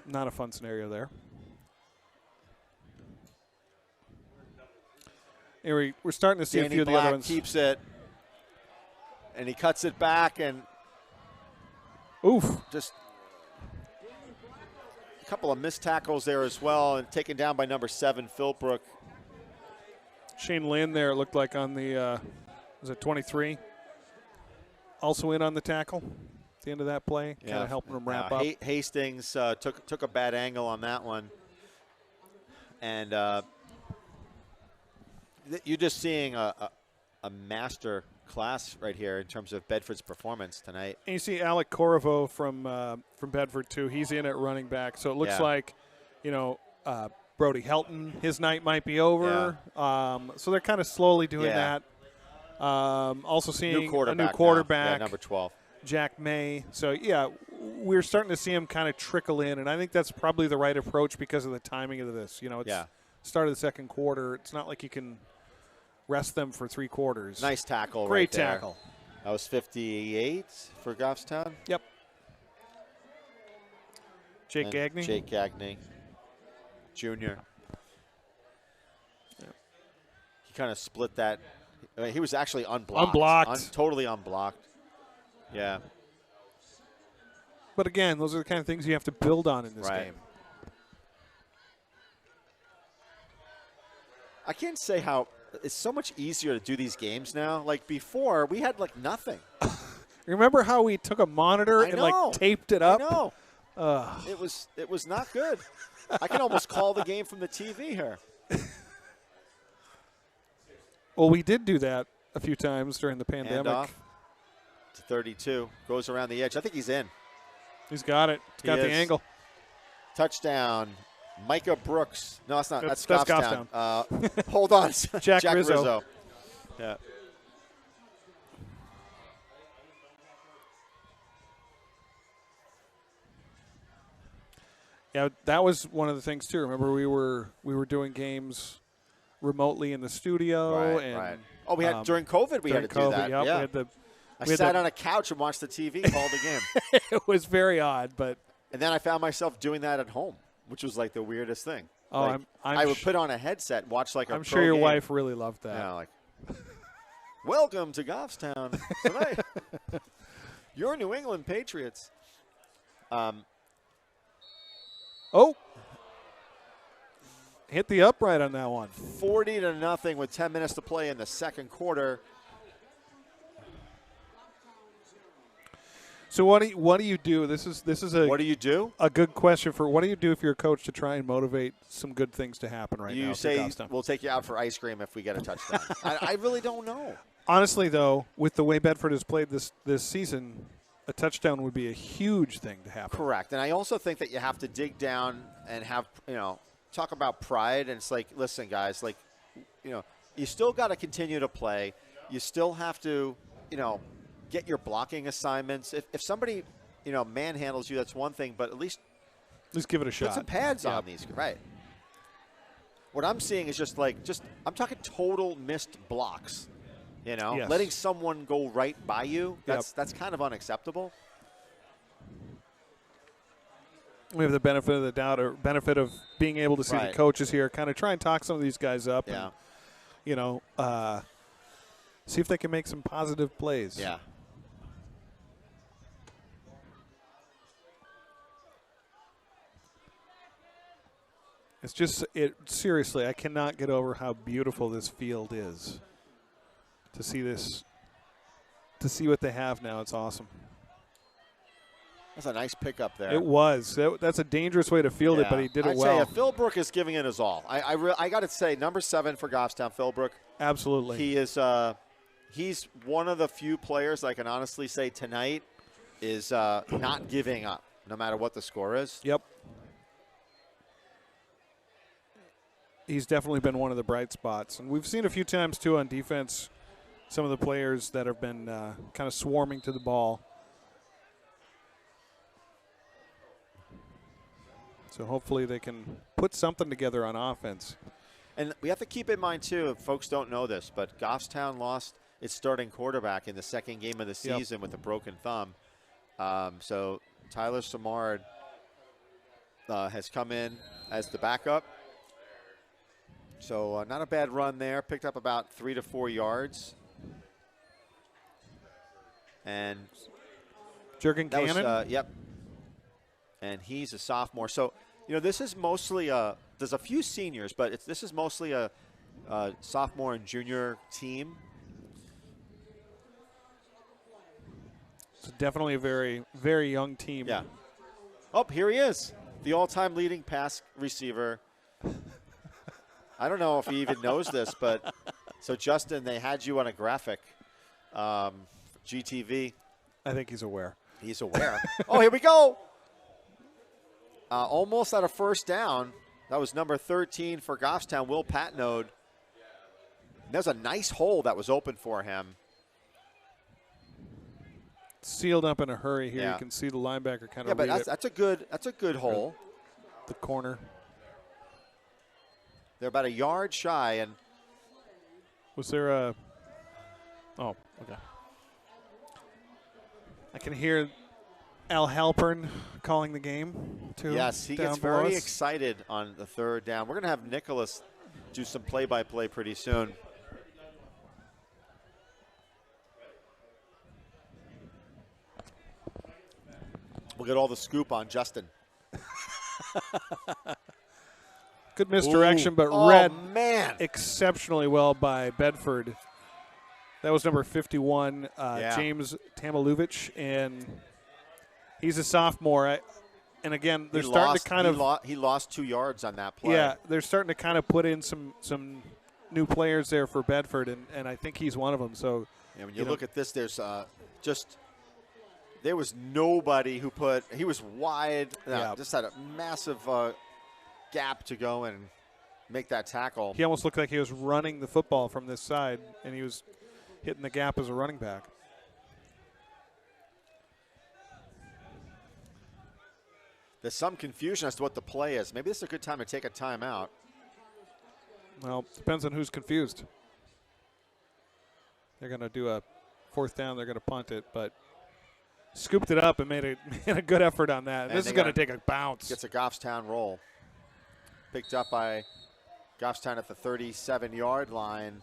not a fun scenario there. Anyway, we're starting to see a few of the other ones. Keeps it, and he cuts it back, and just a couple of missed tackles there as well, and taken down by number 7, Philbrook. Shane Lynn there, it looked like on the was it 23? Also in on the tackle at the end of that play, kind of helping him wrap up. Hastings took a bad angle on that one. And you're just seeing a master class right here in terms of Bedford's performance tonight. And you see Alec Corriveau from Bedford, too. He's in at running back. So it looks like, Brody Helton, his night might be over. So they're kind of slowly doing that. Also seeing a new quarterback, number 12, Jack May. So we're starting to see him kind of trickle in, and I think that's probably the right approach because of the timing of this. It's start of the second quarter. It's not like you can rest them for 3 quarters. Nice tackle, great right tackle. There. That was 58 for Goffstown. Yep. Jake Gagne. Jake Gagne, Jr. He kind of split that. I mean, he was actually unblocked. Totally unblocked. Yeah. But again, those are the kind of things you have to build on in this game. I can't say how it's so much easier to do these games now. Like before, we had like nothing. Remember how we took a monitor and like taped it up? I know. It was not good. I can almost call the game from the TV here. Well, we did do that a few times during the pandemic. Handoff to 32. Goes around the edge. I think he's in. He's got it. He's got the angle. Touchdown. Micah Brooks. No, that's not. That's Goffstown. Hold on. Jack Rizzo. Yeah. Yeah, that was one of the things too. Remember, we were doing games remotely in the studio, right. Oh, we had during COVID. We had to do that. Yep, yeah. I sat on a couch and watched the TV, called the game. It was very odd, but. And then I found myself doing that at home, which was like the weirdest thing. Oh, like, I would put on a headset, watch like a I'm sure your wife really loved that. Yeah, like, welcome to Goffstown tonight. Your New England Patriots. Hit the upright on that one. 40-0 with 10 minutes to play in the second quarter. So what do you do? This is what do you do? A good question for what do you do if you're a coach to try and motivate some good things to happen right now? You say we'll take you out for ice cream if we get a touchdown. I really don't know. Honestly, though, with the way Bedford has played this season, a touchdown would be a huge thing to happen. Correct, and I also think that you have to dig down and have talk about pride. And it's like, listen, guys, like you still got to continue to play. You still have to get your blocking assignments. If somebody, manhandles you, that's one thing, but at least give it a shot. Put some pads on these, right? What I'm seeing is just I'm talking total missed blocks. Yes. Letting someone go right by you. That's kind of unacceptable. We have the benefit of the doubt, or benefit of being able to see the coaches here, kind of try and talk some of these guys up. Yeah. And, see if they can make some positive plays. Yeah. It's just seriously, I cannot get over how beautiful this field is. To see what they have now, it's awesome. That's a nice pickup there. It was. That's a dangerous way to field it, but he did it well. I'd say Philbrook is giving it his all. I got to say, number 7 for Goffstown, Philbrook. Absolutely. He is. He's one of the few players I can honestly say tonight is not giving up, no matter what the score is. Yep. He's definitely been one of the bright spots. And we've seen a few times, too, on defense, some of the players that have been kind of swarming to the ball. So hopefully they can put something together on offense. And we have to keep in mind, too, if folks don't know this, but Goffstown lost its starting quarterback in the second game of the season with a broken thumb. So Tyler Samard has come in as the backup. So not a bad run there. Picked up about 3 to 4 yards. And Jurgen Cannon? Yep. And he's a sophomore. So, this is mostly there's a few seniors, but this is mostly a sophomore and junior team. It's definitely a very, very young team. Yeah. Oh, here he is, the all-time leading pass receiver. I don't know if he even knows this, but so Justin, they had you on a graphic, GTV. I think he's aware. He's aware. Oh, here we go. Almost at a first down. That was number 13 for Goffstown, Will Patnode. There's a nice hole that was open for him. Sealed up in a hurry here. Yeah. You can see the linebacker kind of. Yeah, but that's a good hole. The corner. They're about a yard shy, and was there a? Oh, okay. I can hear Al Halpern calling the game too. Yes, he gets very excited on the third down. We're going to have Nicholas do some play-by-play pretty soon. We'll get all the scoop on Justin. Good misdirection, but read exceptionally well by Bedford. That was number 51, James Tamilovich, and he's a sophomore. And again, they're starting to kind of he lost 2 yards on that play. Yeah, they're starting to kind of put in some new players there for Bedford, and I think he's one of them. So when you look at this, there's there was nobody who he was wide. Just had a massive gap to go and make that tackle. He almost looked like he was running the football from this side, and he was hitting the gap as a running back. There's some confusion as to what the play is. Maybe this is a good time to take a timeout. Well, depends on who's confused. They're going to do a fourth down. They're going to punt it, but scooped it up and made a good effort on that. And this is going to take a bounce. Gets a Goffstown roll. Picked up by Goffstown at the 37-yard line.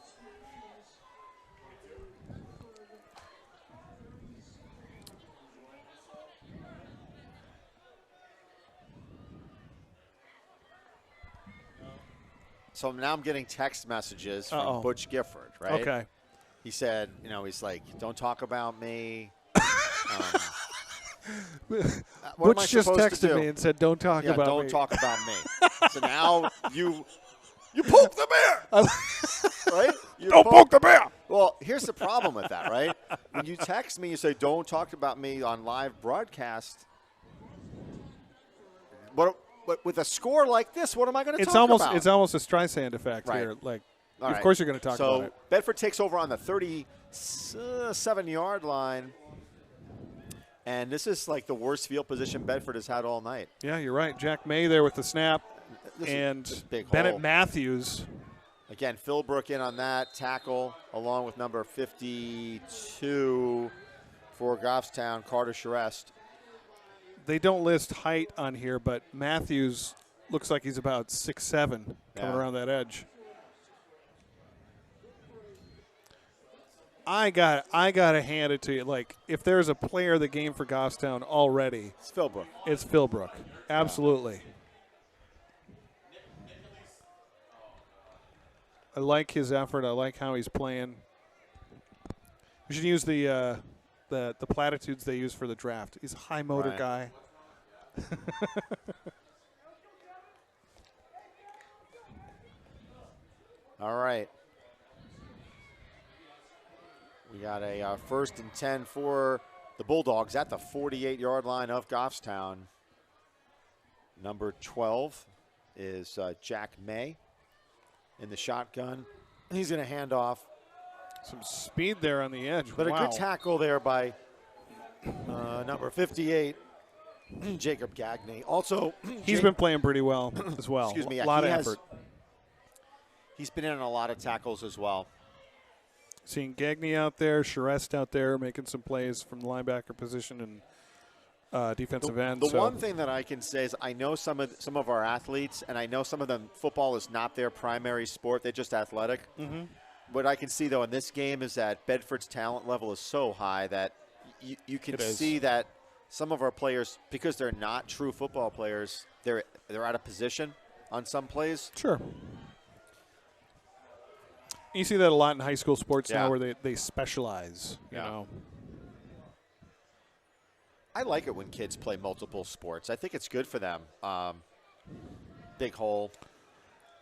So now I'm getting text messages from Butch Gifford, right? Okay. He said, he's like, don't talk about me. Butch just texted me and said, don't talk about me. Don't talk about me. So now you poke the bear, right? Don't poke the bear. Well, here's the problem with that, right? When you text me, you say, don't talk about me on live broadcast. But with a score like this, what am I going to talk about? It's almost a Streisand effect here. Like, of course you're going to talk about it. So Bedford takes over on the 37-yard line. And this is like the worst field position Bedford has had all night. Yeah, you're right. Jack May there with the snap. And Bennett Matthews. Again, Philbrook in on that tackle, along with number 52 for Goffstown, Carter Charest. They don't list height on here, but Matthews looks like he's about 6'7", coming around that edge. I gotta hand it to you. Like, if there's a player of the game for Goffstown already, it's Philbrook. It's Philbrook. Absolutely. I like his effort. I like how he's playing. We should use the the platitudes they use for the draft. He's a high motor Right. guy. All right. We got a 1st and 10 for the Bulldogs at the 48-yard line of Goffstown. Number 12 is Jack May in the shotgun. He's going to hand off. Some speed there on the edge. But wow. a good tackle there by number 58, Jacob Gagney. Also, he's been playing pretty well as well. Excuse me. A lot of effort. He's been in a lot of tackles as well. Seeing Gagney out there, Charest out there making some plays from the linebacker position and defensive end. The one thing that I can say is I know some of our athletes, and I know some of them, football is not their primary sport. They're just athletic. Mm-hmm. What I can see, though, in this game is that Bedford's talent level is so high that you can see that some of our players, because they're not true football players, they're out of position on some plays. Sure. You see that a lot in high school sports Yeah. now where they specialize, you know. I like it when kids play multiple sports. I think it's good for them. Big hole.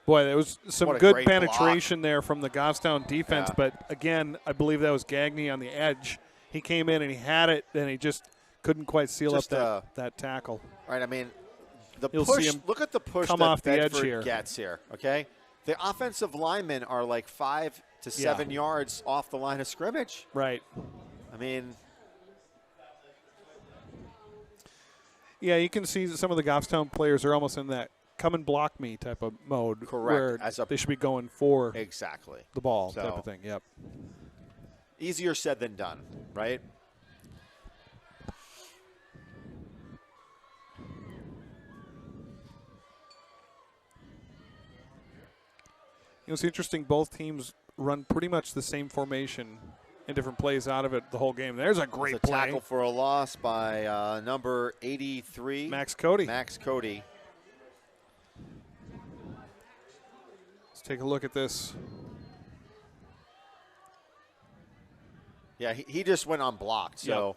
Boy, there was some What a good great penetration there from the Goffstown defense. Yeah. But, again, I believe that was Gagney on the edge. He came in and he had it, and he just couldn't quite seal up that tackle. Right, I mean, You'll push. see him Look at the push come that off the edge Bedford here. gets here, okay? The offensive linemen are like 5 to 7 yards off the line of scrimmage. Right. I mean, yeah, you can see that some of the Goffstown players are almost in that come and block me type of mode. Correct. Where they should be going for exactly the ball So, type of thing. Yep. easier said than done, right? You know, it's interesting. Both teams run pretty much the same formation and different plays out of it the whole game. There's a great It's a play. tackle for a loss by number 83. Max Cody. Max Cody. Let's take a look at this. Yeah, he just went unblocked. So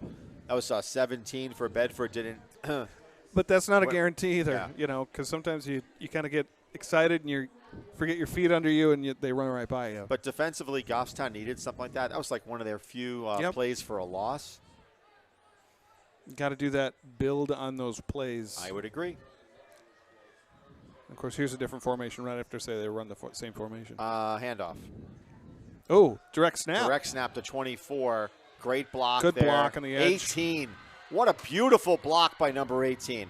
that was 17 for Bedford. Didn't. But that's not a guarantee either, Yeah. you know, because sometimes you kind of get excited and you forget your feet under you and they run right by you. But defensively, Goffstown needed something like that. That was like one of their few plays for a loss. Got to do that, build on those plays. I would agree. Of course, here's a different formation right after say they run the same formation. Handoff. Oh, direct snap. Direct snap to 24. Great block Good there. block on the edge. 18. What a beautiful block by number 18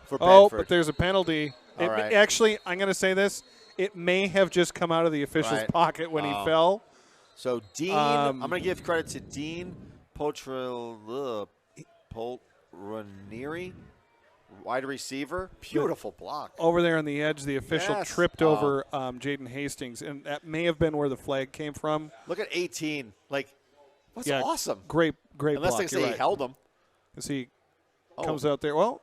for Oh, Bedford. but there's a penalty. All right. Actually, I'm going to say this. It may have just come out of the official's pocket when he fell. So Dean, I'm going to give credit to Dean Poltronieri, wide receiver. Beautiful block. Over there on the edge, the official Yes. tripped over Jaden Hastings, and that may have been where the flag came from. Look at 18. Like, that's awesome. Great Unless block. they say he held him. Because he comes out there. Well,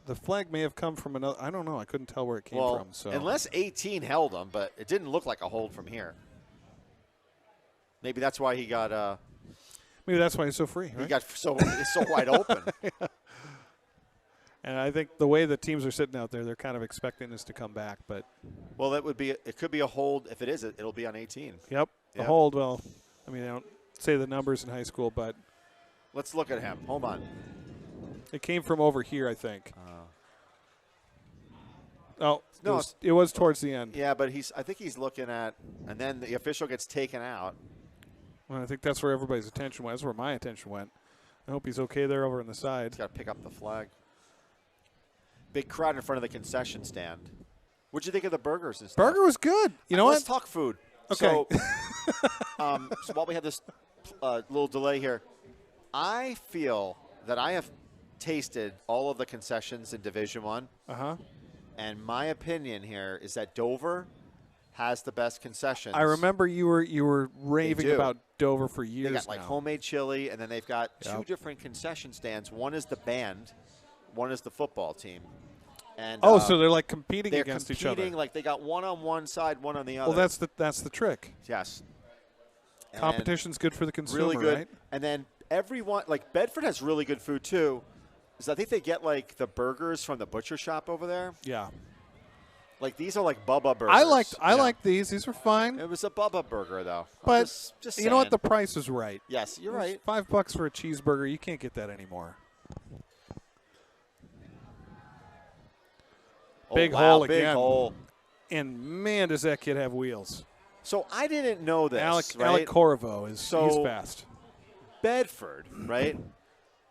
the flag may have come from another. I don't know. I couldn't tell where it came from. So unless 18 held him, but it didn't look like a hold from here. Maybe that's why he got. Maybe that's why he's so free. Right? He got so wide open. And I think the way the teams are sitting out there, they're kind of expecting this to come back. But well, it could be a hold. If it is, it'll be on 18. Yep. A hold. Well, I mean, I don't say the numbers in high school, but let's look at him. Hold on. It came from over here, I think. No, it was towards the end. Yeah, but I think he's looking at, and then the official gets taken out. Well, I think that's where everybody's attention went. That's where my attention went. I hope he's okay there over on the side. He's got to pick up the flag. Big crowd in front of the concession stand. What'd you think of the burgers and stuff? Burger was good. You know Let's what? talk food. Okay. So, so while we have this little delay here, I feel that I have tasted all of the concessions in Division I. Uh-huh. And my opinion here is that Dover has the best concessions. I remember you were raving about Dover for years. They got like now. homemade chili, and then they've got two different concession stands. One is the band, one is the football team. And so they're like competing against each other. Like they got one on one side, one on the other. Well, that's the trick. Yes. Competition's good for the consumer, really good. right? And then everyone, like Bedford has really good food too. Is I think they get like the burgers from the butcher shop over there. Yeah. Like these are like Bubba burgers. I liked these. These were fine. It was a Bubba burger though. But just you know what? saying. The price is right. Yes, you're right. $5 for a cheeseburger. You can't get that anymore. Big hole again. Big hole. And man, does that kid have wheels. So I didn't know this. Alec Corvo he's fast. Bedford, right?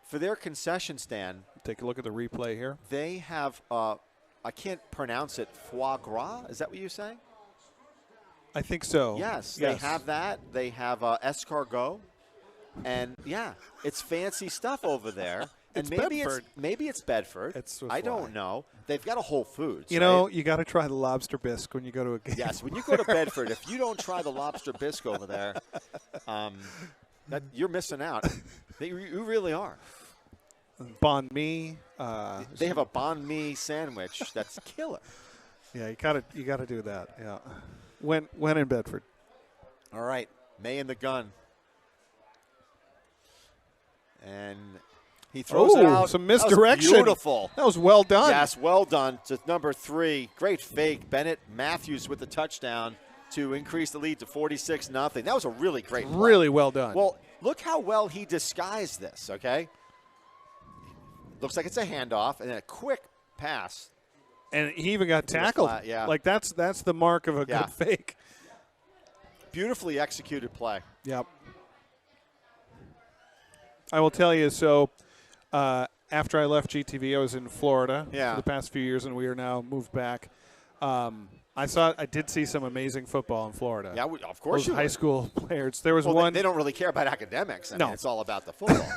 For their concession stand, take a look at the replay here. They have I can't pronounce it. Foie gras? Is that what you say? I think so. Yes, they have that. They have escargot, and yeah, it's fancy stuff over there. And maybe it's Bedford. I don't know. They've got a Whole Foods. You know, you got to try the lobster bisque when you go to a game. Yes, when you go to Bedford, if you don't try the lobster bisque over there, you're missing out. You really are. Banh mi. They have a banh mi sandwich that's killer. Yeah, you gotta do that. Yeah. When in Bedford. All right, May in the gun, and he throws it out. Some misdirection. That was beautiful. That was well done. Yes, well done to number 3. Great fake. Bennett Matthews with the touchdown to increase the lead to 46-0. That was a really great play. Really well done. Well, look how well he disguised this, okay? Looks like it's a handoff and then a quick pass. And he even got tackled. Yeah. Like that's the mark of a good fake. Beautifully executed play. Yep. I will tell you, so after I left GTV, I was in Florida for the past few years, and we are now moved back. I did see some amazing football in Florida. Yeah, of course. Those high school players. There was one. They don't really care about academics. I mean, it's all about the football.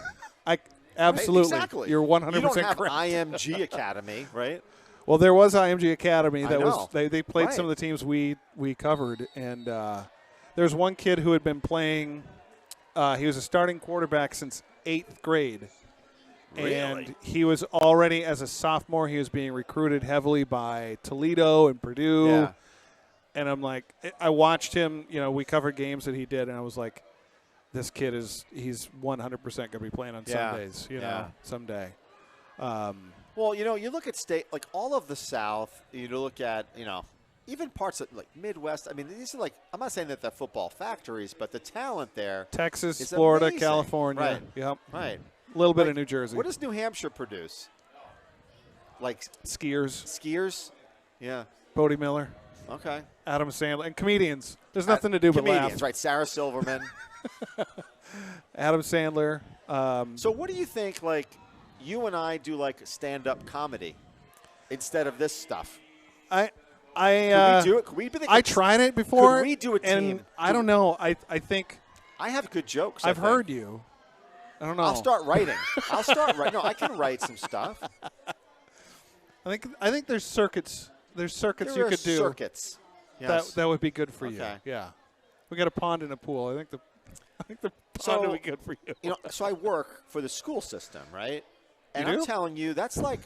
Absolutely. Right? Exactly. You're 100% correct. You don't have IMG Academy, right? Well, there was IMG Academy. They played some of the teams we covered, and there's one kid who had been playing. He was a starting quarterback since 8th grade. Really? And he was already, as a sophomore, he was being recruited heavily by Toledo and Purdue. Yeah. And I'm like, I watched him, we covered games that he did, and I was like, this kid he's 100% going to be playing on Sundays, someday. Well, you look at state, like all of the South, you look at, even parts of like Midwest. I mean, these are like, I'm not saying that they're football factories, but the talent there. Texas, is Florida, amazing. California. Right. Yep. Right. A little bit of New Jersey. What does New Hampshire produce? Like skiers. Yeah. Bodie Miller. Okay. Adam Sandler. And comedians. There's nothing to do but laugh. Comedians, right. Sarah Silverman. Adam Sandler. So what do you think, like, you and I do, like, stand-up comedy instead of this stuff? Can we do it? Could we be I tried it before. Could we do a team? And I don't know. I think. I have good jokes. I've heard you. I don't know. I'll start writing. No, I can write some stuff. I think there's circuits. There's circuits you could do. Circuits. Yes. That would be good for you. Yeah. We got a pond and a pool. I think the pond would be good for you. So I work for the school system, right? And I'm telling you, that's like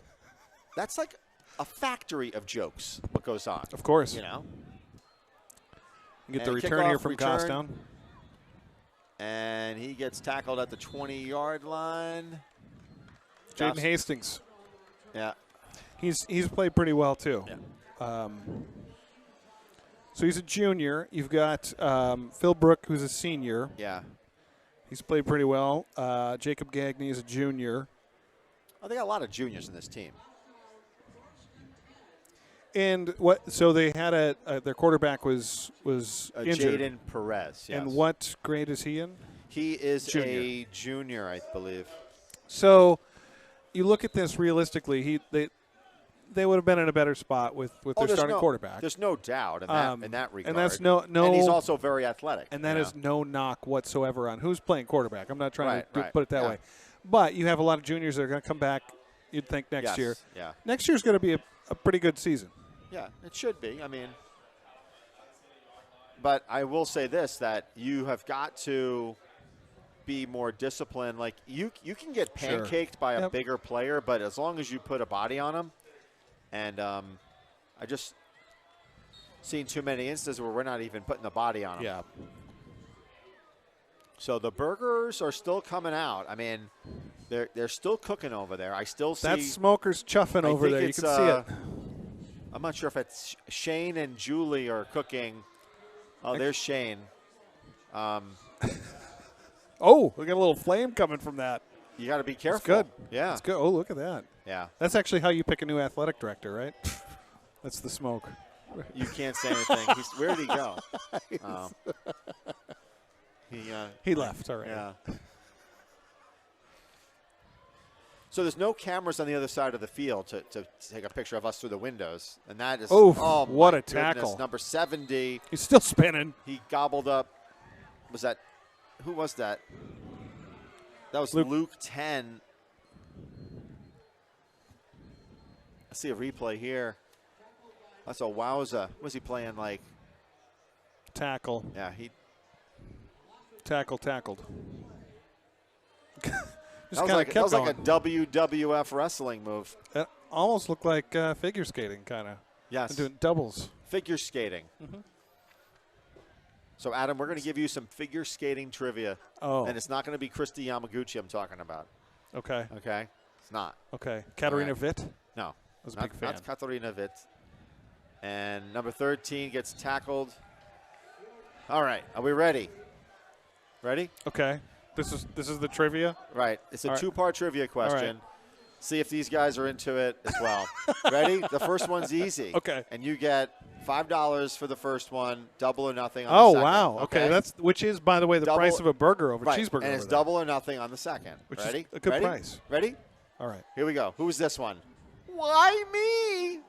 a factory of jokes. What goes on? Of course. You get the return here from Goffstown. And he gets tackled at the 20-yard line. Jaden Hastings. Yeah. He's played pretty well, too. Yeah. So he's a junior. You've got Phil Brook, who's a senior. Yeah. He's played pretty well. Jacob Gagney is a junior. Oh, they got a lot of juniors in this team. And so they had their quarterback was injured. Jaden Perez. Yes. And what grade is he in? He is a junior, I believe. So you look at this realistically. They would have been in a better spot with their starting quarterback. There's no doubt in that regard. And that's no. And he's also very athletic. And that is no knock whatsoever on who's playing quarterback. I'm not trying to put it that way. Yeah. But you have a lot of juniors that are going to come back, you'd think, next year. Yeah. Next year's going to be a pretty good season. Yeah, it should be. I mean, but I will say this, that you have got to be more disciplined. Like, you can get pancaked by a bigger player, but as long as you put a body on him, and I just seen too many instances where we're not even putting the body on him. Yeah. So the burgers are still coming out. I mean, they're still cooking over there. I still see. That smoker's chuffing over there. You can see it. I'm not sure if it's Shane and Julie are cooking. Oh, there's Shane. Oh, we got a little flame coming from that. You got to be careful. It's good. Yeah. It's good. Oh, look at that. Yeah. That's actually how you pick a new athletic director, right? That's the smoke. You can't say anything. Where did he go? He left. All right. Yeah. So there's no cameras on the other side of the field to take a picture of us through the windows. And that is, oh what a goodness, tackle. Number 70. He's still spinning. He gobbled up. Who was that? That was Luke 10. I see a replay here. That's a wowza. Was he playing like? Tackle. Yeah, he. Tackled. That was like a WWF wrestling move. That almost looked like figure skating, kind of. Yes. Doing doubles. Figure skating. Mm-hmm. So, Adam, we're going to give you some figure skating trivia. Oh. And it's not going to be Christy Yamaguchi I'm talking about. Okay. Okay? It's not. Okay. Katarina Witt? No. I was a big fan. Not Katarina Witt. And number 13 gets tackled. All right. Are we ready? Ready? Okay. This is the trivia? Right. It's a two-part trivia question. See if these guys are into it as well. Ready? The first one's easy. Okay. And you get $5 for the first one, double or nothing on the second. Oh, wow. Okay. Which is, by the way, the price of a burger over cheeseburger. And it's double or nothing on the second. Which Ready? is a good price. Ready? All right. Here we go. Who's this one? Why me?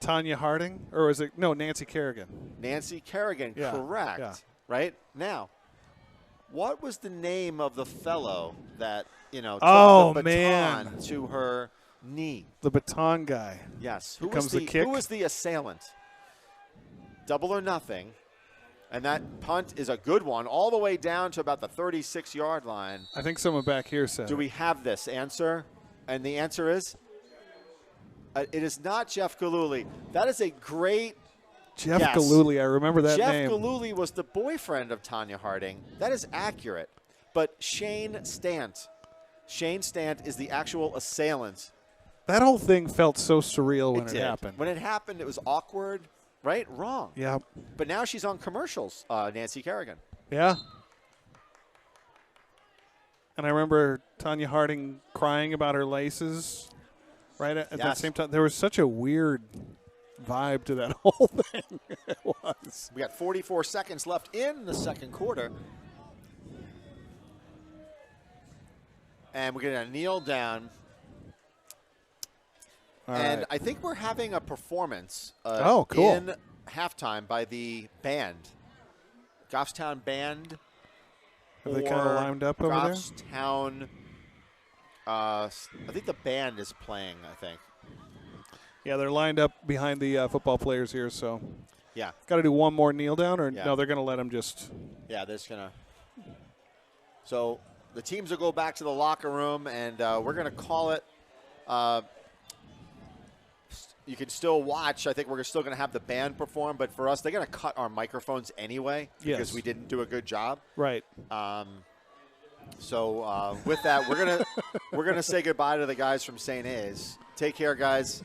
Tanya Harding? Or is it? No, Nancy Kerrigan. Nancy Kerrigan. Yeah. Correct. Yeah. Right? Now, what was the name of the fellow that, took the baton to her knee? The baton guy. Yes. Who was the assailant? Double or nothing. And that punt is a good one, all the way down to about the 36-yard line. I think someone back here said. Do we have this answer? And the answer is, it is not Jeff Gillooly. That is a great Jeff guess. Gillooly, I remember that name. Jeff Gillooly was the boyfriend of Tanya Harding. That is accurate. But Shane Stant is the actual assailant. That whole thing felt so surreal when it happened. When it happened, it was awkward, right? Wrong. Yeah. But now she's on commercials, Nancy Kerrigan. Yeah. And I remember Tanya Harding crying about her laces right at that same time. There was such a weird vibe to that whole thing. It was. We got 44 seconds left in the second quarter. And we're going to kneel down. And I think we're having a performance in halftime by the band. Goffstown Band. Are they kind of lined up over there? Goffstown. I think the band is playing, I think. Yeah, they're lined up behind the football players here, so. Yeah. Got to do one more kneel down, or no, they're going to let them just. Yeah, they're just going to. So the teams will go back to the locker room, and we're going to call it. You can still watch. I think we're still going to have the band perform, but for us, they're going to cut our microphones anyway because we didn't do a good job. Right. So with that, we're gonna say goodbye to the guys from St. A's. Take care, guys.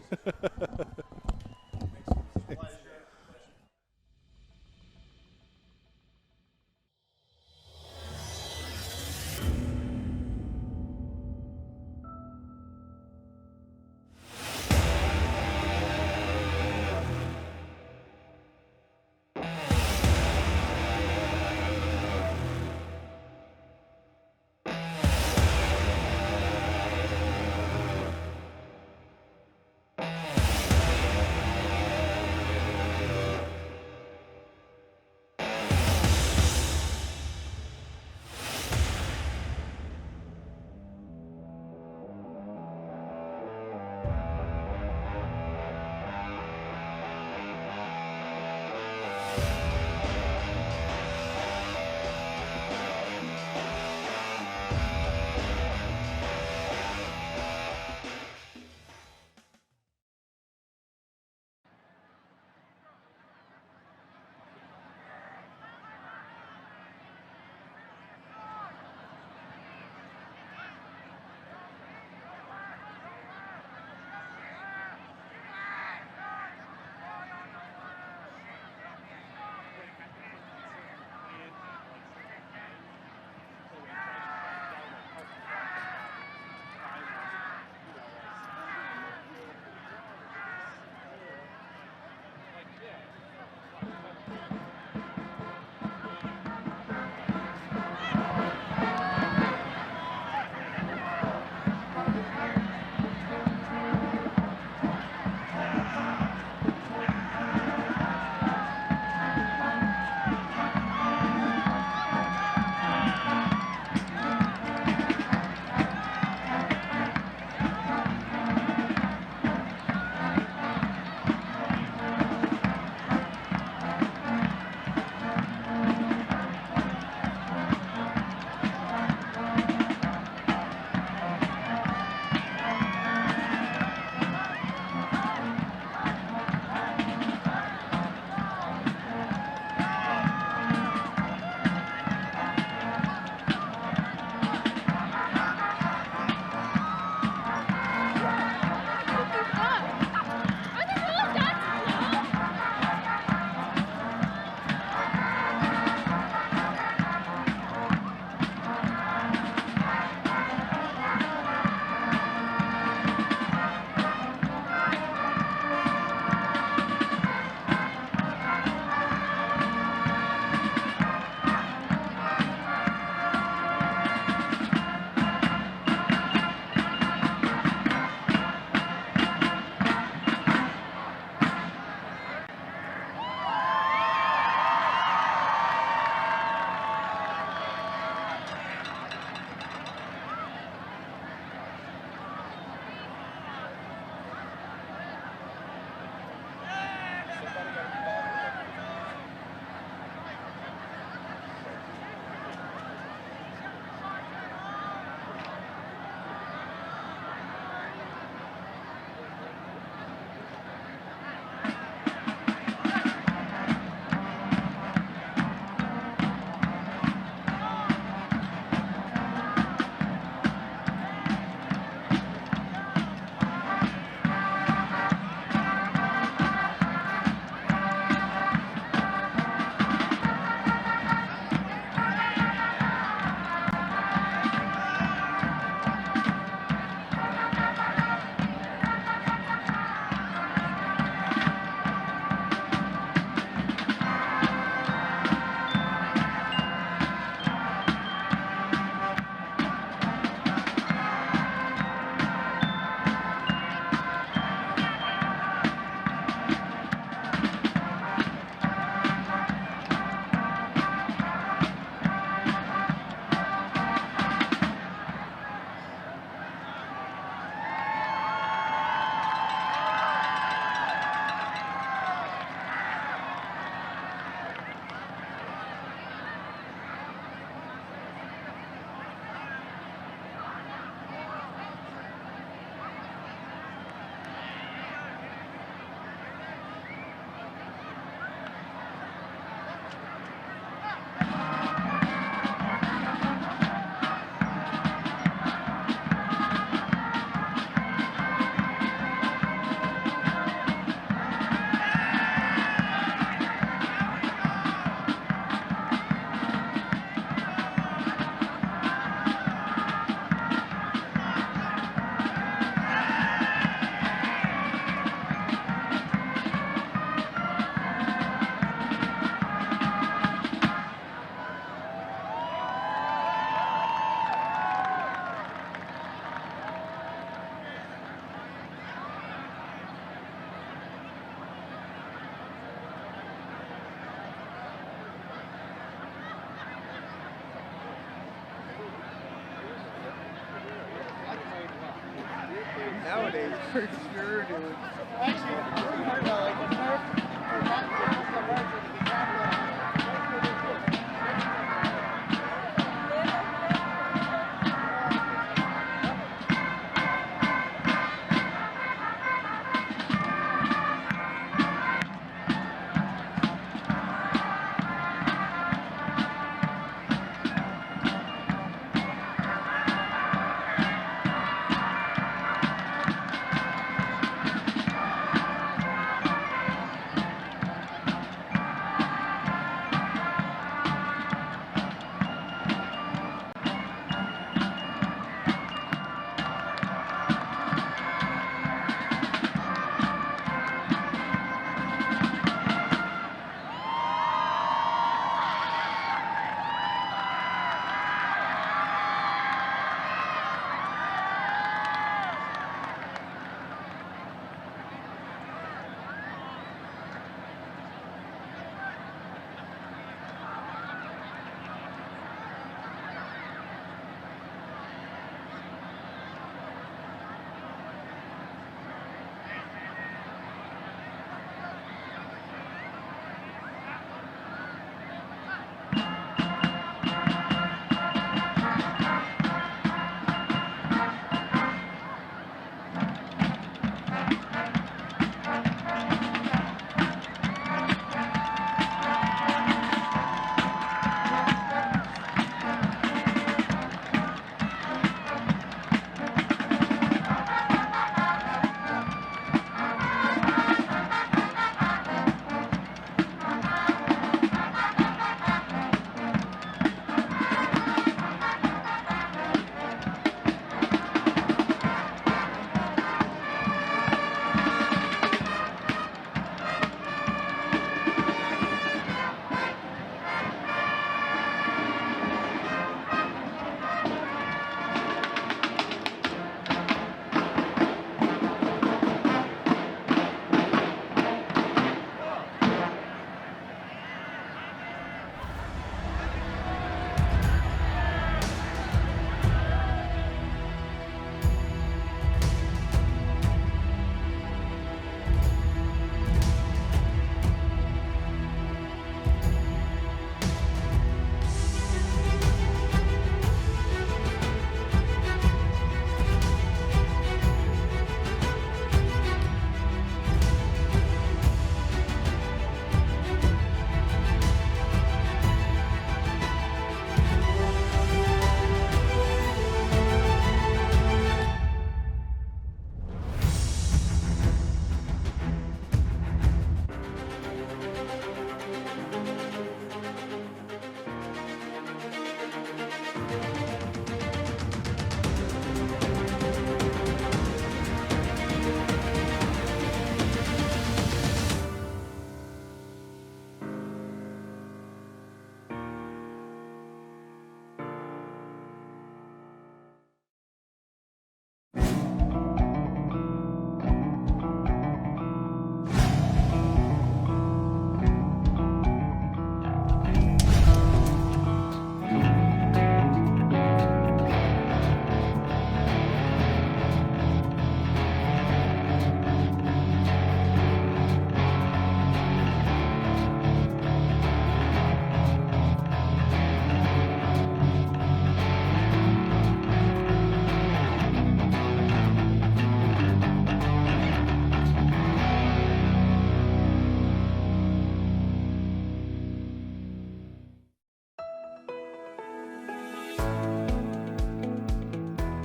nowadays, for sure, dude.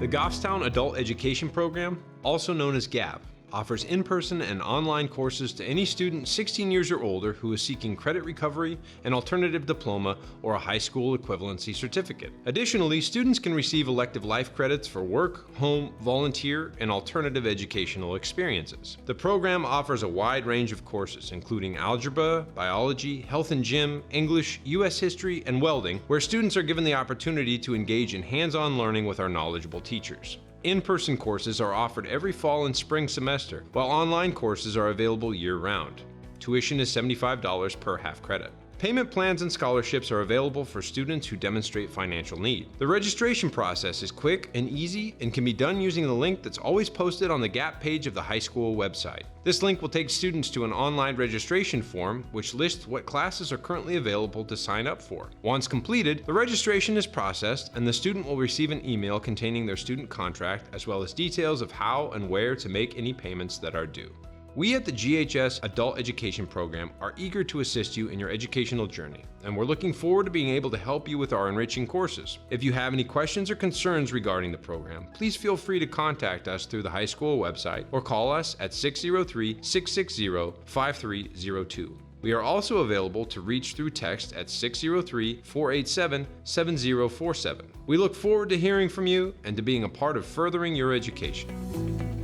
The Goffstown Adult Education Program, also known as GAP, offers in-person and online courses to any student 16 years or older who is seeking credit recovery, an alternative diploma, or a high school equivalency certificate. Additionally, students can receive elective life credits for work, home, volunteer, and alternative educational experiences. The program offers a wide range of courses, including algebra, biology, health and gym, English, U.S. history, and welding, where students are given the opportunity to engage in hands-on learning with our knowledgeable teachers. In-person courses are offered every fall and spring semester, while online courses are available year-round. Tuition is $75 per half credit. Payment plans and scholarships are available for students who demonstrate financial need. The registration process is quick and easy and can be done using the link that's always posted on the GAP page of the high school website. This link will take students to an online registration form which lists what classes are currently available to sign up for. Once completed, the registration is processed and the student will receive an email containing their student contract as well as details of how and where to make any payments that are due. We at the GHS Adult Education Program are eager to assist you in your educational journey, and we're looking forward to being able to help you with our enriching courses. If you have any questions or concerns regarding the program, please feel free to contact us through the high school website or call us at 603-660-5302. We are also available to reach through text at 603-487-7047. We look forward to hearing from you and to being a part of furthering your education.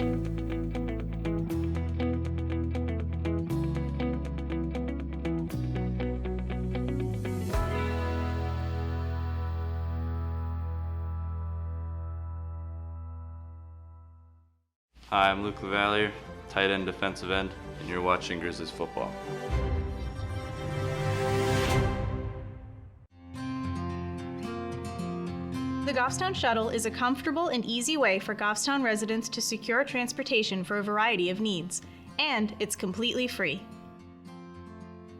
Hi, I'm Luke Lavalier, tight end defensive end, and you're watching Grizzlies football. The Goffstown Shuttle is a comfortable and easy way for Goffstown residents to secure transportation for a variety of needs, and it's completely free.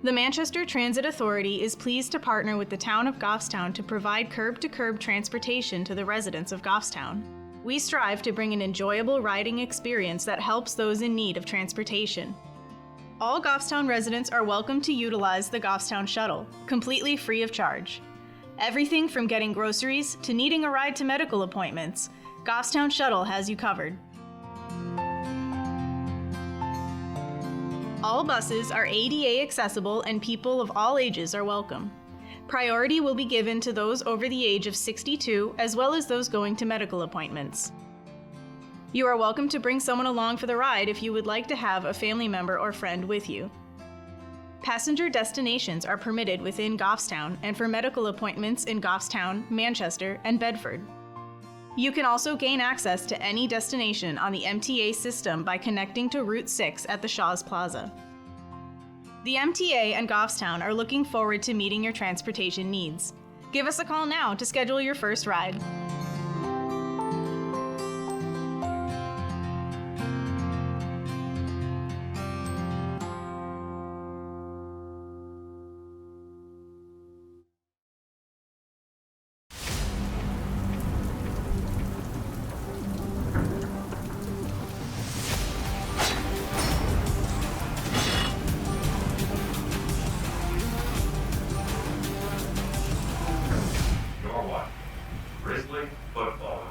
The Manchester Transit Authority is pleased to partner with the town of Goffstown to provide curb-to-curb transportation to the residents of Goffstown. We strive to bring an enjoyable riding experience that helps those in need of transportation. All Goffstown residents are welcome to utilize the Goffstown Shuttle, completely free of charge. Everything from getting groceries to needing a ride to medical appointments, Goffstown Shuttle has you covered. All buses are ADA accessible and people of all ages are welcome. Priority will be given to those over the age of 62, as well as those going to medical appointments. You are welcome to bring someone along for the ride if you would like to have a family member or friend with you. Passenger destinations are permitted within Goffstown and for medical appointments in Goffstown, Manchester, and Bedford. You can also gain access to any destination on the MTA system by connecting to Route 6 at the Shaw's Plaza. The MTA and Goffstown are looking forward to meeting your transportation needs. Give us a call now to schedule your first ride. Grizzly football.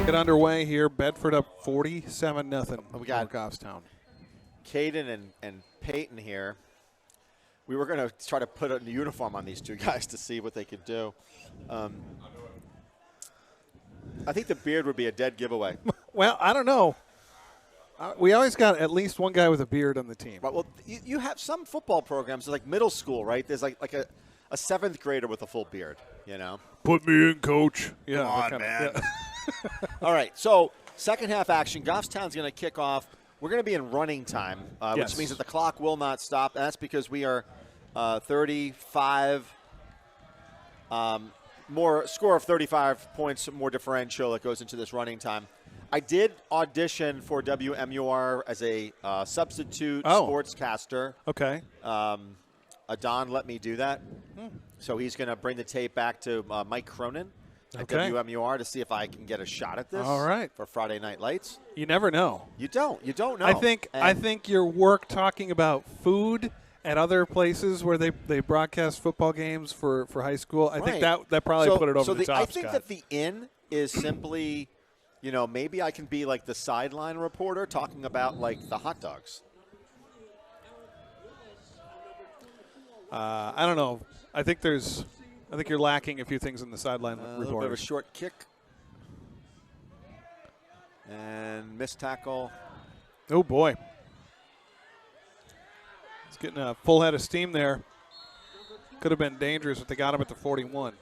Get underway here. Bedford up 47-0. We got Goffstown. Caden and Peyton here. We were going to try to put a uniform on these two guys to see what they could do. I think the beard would be a dead giveaway. Well, I don't know. We always got at least one guy with a beard on the team. Right, well, you have some football programs, like middle school, right? There's like a seventh grader with a full beard, you know? Put me in, coach. Yeah, Come on, man. All right, so second half action. Goffstown's going to kick off. We're going to be in running time, which means that the clock will not stop. And that's because we are 35, more score of 35 points, more differential that goes into this running time. I did audition for WMUR as a substitute sportscaster. Okay. Adon let me do that. So he's going to bring the tape back to Mike Cronin at WMUR to see if I can get a shot at this. All right. For Friday Night Lights. You never know. You don't know. I think your work talking about food at other places where they broadcast football games for high school, I think that probably put it over the top, I think that the in is simply, maybe I can be like the sideline reporter talking about like the hot dogs. I don't know. I think you're lacking a few things in the sideline A little bit of a short kick. And missed tackle. Oh, boy. He's getting a full head of steam there. Could have been dangerous if they got him at the 41.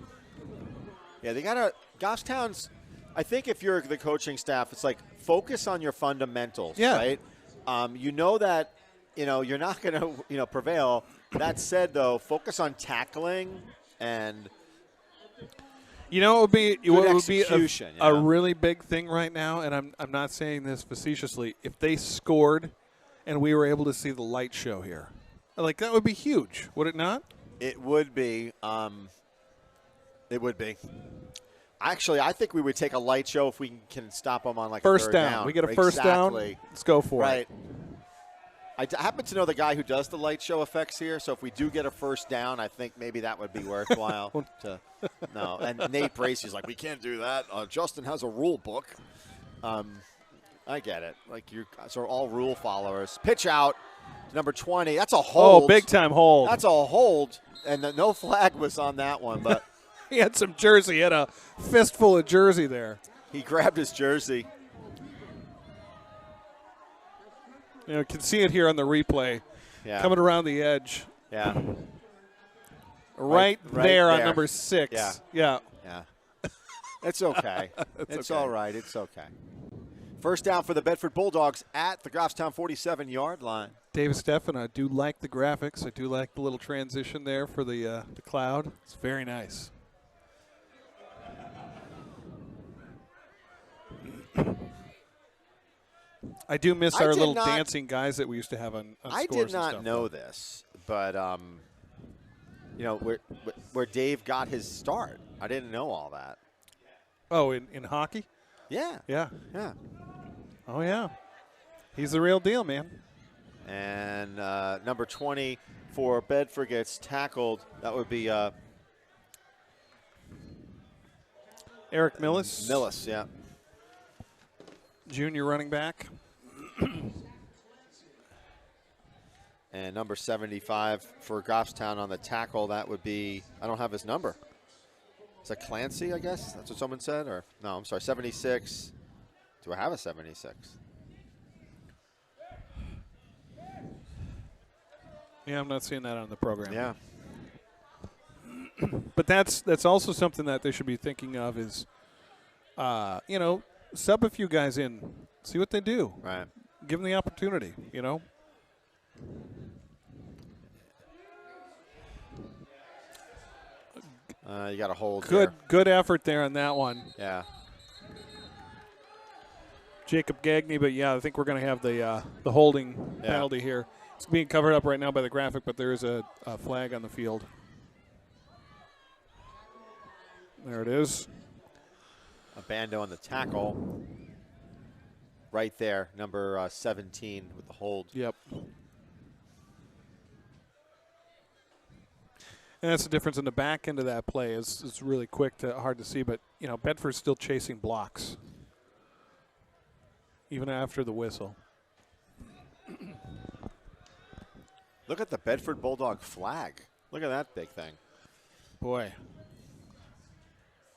Yeah, they got to – Goffstown's – I think if you're the coaching staff, it's like focus on your fundamentals, right? You know that, you're not going to, prevail. That said, though, focus on tackling and what would be a really big thing right now, and I'm not saying this facetiously, if they scored and we were able to see the light show here. Like, that would be huge, would it not? It would be. It would be. Actually, I think we would take a light show if we can stop them on like first a third down. We get a first down. Let's go for it. Right. I happen to know the guy who does the light show effects here, so if we do get a first down, I think maybe that would be worthwhile. No, and Nate Bracey's like, we can't do that. Justin has a rule book. I get it. Like, you guys are all rule followers. Pitch out, number 20. That's a hold. Oh, big-time hold. That's a hold, and no flag was on that one. But he had some jersey. He had a fistful of jersey there. He grabbed his jersey. You can see it here on the replay. Yeah. Coming around the edge. Yeah. Right there on number 6. Yeah. It's okay. It's okay. All right. It's okay. First down for the Bedford Bulldogs at the Goffstown 47-yard line. David Steffen, I do like the graphics. I do like the little transition there for the cloud. It's very nice. I do miss our little dancing guys that we used to have on I scores did not know this, but where Dave got his start. I didn't know all that. Oh, in hockey? Yeah. Oh, yeah. He's the real deal, man. And number 20 for Bedford gets tackled. That would be Eric Millis. Millis, yeah. Junior running back. And number 75 for Goffstown on the tackle. That would be, I don't have his number. Is that Clancy, I guess? That's what someone said? Or no, I'm sorry, 76. Do I have a 76? Yeah, I'm not seeing that on the program. Yeah. But that's also something that they should be thinking of is, sub a few guys in, see what they do. Right. Give them the opportunity, You got to hold. Good effort there on that one. Yeah. Jacob Gagney, but yeah, I think we're going to have the holding penalty here. It's being covered up right now by the graphic, but there is a flag on the field. There it is. A bando on the tackle. Right there, number 17 with the hold. Yep. And that's the difference in the back end of that play. It's really quick hard to see, but Bedford's still chasing blocks. even after the whistle. Look at the Bedford Bulldog flag. Look at that big thing. Boy.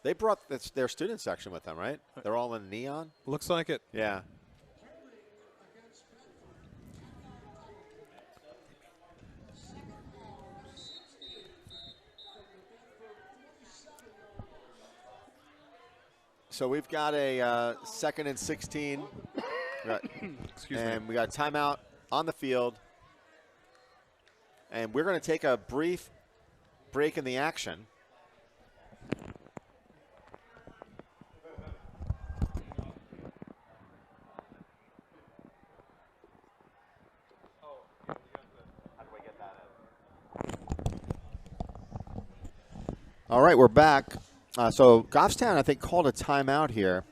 They brought their student section with them, right? They're all in neon? Looks like it. Yeah. So we've got a 2nd and 16. Excuse and me. we got timeout on the field. And we're going to take a brief break in the action. All right, we're back. So Goffstown, I think, called a timeout here.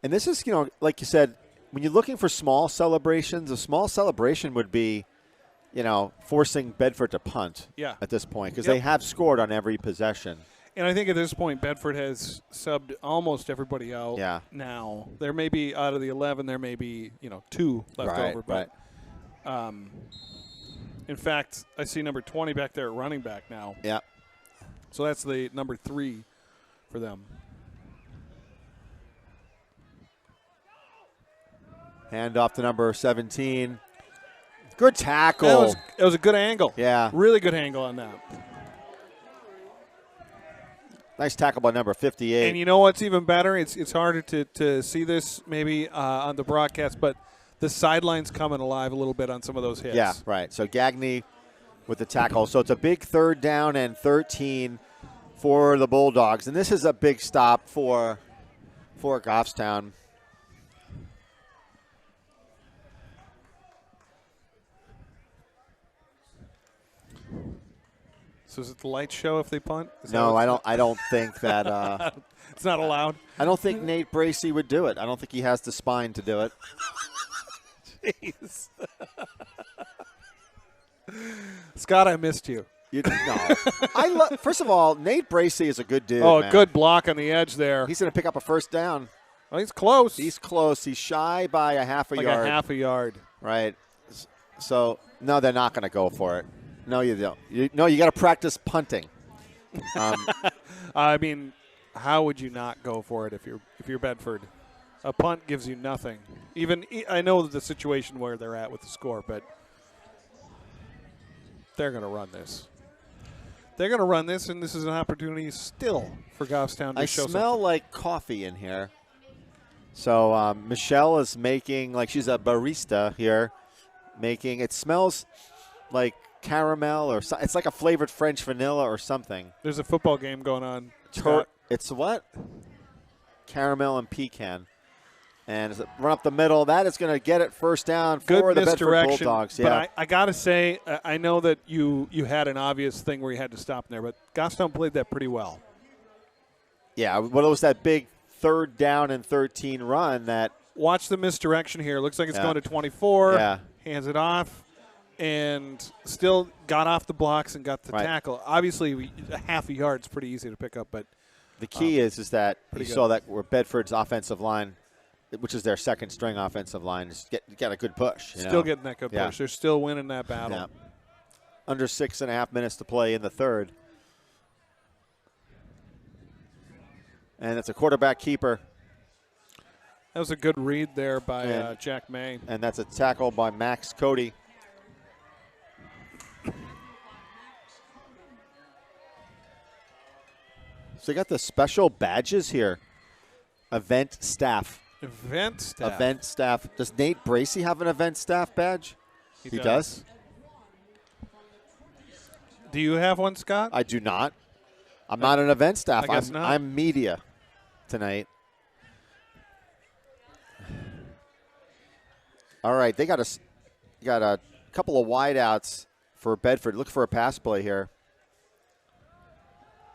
And this is, like you said, when you're looking for small celebrations, a small celebration would be, forcing Bedford to punt at this point because they have scored on every possession. And I think at this point, Bedford has subbed almost everybody out now. There may be, out of the 11, there may be, 2 left over. But in fact, I see number 20 back there at running back now. Yeah. So that's the number 3 for them. Hand off to number 17. Good tackle. It was a good angle. Yeah. Really good angle on that. Nice tackle by number 58. And you know what's even better? It's harder to see this maybe on the broadcast, but the sidelines coming alive a little bit on some of those hits. Yeah, right. So Gagney with the tackle. So it's a big 3rd down and 13 for the Bulldogs. And this is a big stop for Goffstown. So is it the light show if they punt? No, I don't think that. It's not allowed. I don't think Nate Bracey would do it. I don't think he has the spine to do it. Jeez. Scott, I missed you. No. First of all, Nate Bracey is a good dude. Oh, man. good block on the edge there. He's going to pick up a 1st down. Oh, he's close. He's close. He's shy by a half a like yard. a half a yard. Right. So, no, they're not going to go for it. No, you don't. You got to practice punting. I mean, how would you not go for it if you're Bedford? A punt gives you nothing. I know the situation where they're at with the score, but they're going to run this. They're going to run this, and this is an opportunity still for Goffstown to show something. I smell like coffee in here. So Michelle is making, she's a barista here, it smells like caramel or something. It's like a flavored French vanilla or something. There's a football game going on. It's what? Caramel and pecan. And run up the middle. That is going to get it 1st down for the Bedford Bulldogs. Yeah. But I got to say, I know that you had an obvious thing where you had to stop there, but Goffstown played that pretty well. Yeah, what was that big 3rd down and 13 run that – Watch the misdirection here. Looks like it's going to 24. Yeah. Hands it off. And still got off the blocks and got the tackle. Obviously, a half a yard is pretty easy to pick up, but the key is that you good. saw that where Bedford's offensive line, which is their 2nd string offensive line, got a good push. Still getting that good push. They're still winning that battle. Yeah. Under 6.5 minutes to play in the 3rd. And it's a quarterback keeper. That was a good read there by Jack May. And that's a tackle by Max Cody. So you got the special badges here. Event staff. Event staff. Event staff. Does Nate Bracey have an event staff badge? He does. Do you have one, Scott? I do not. I'm not an event staff. I guess not. I'm media tonight. All right, they got a couple of wideouts for Bedford. Look for a pass play here.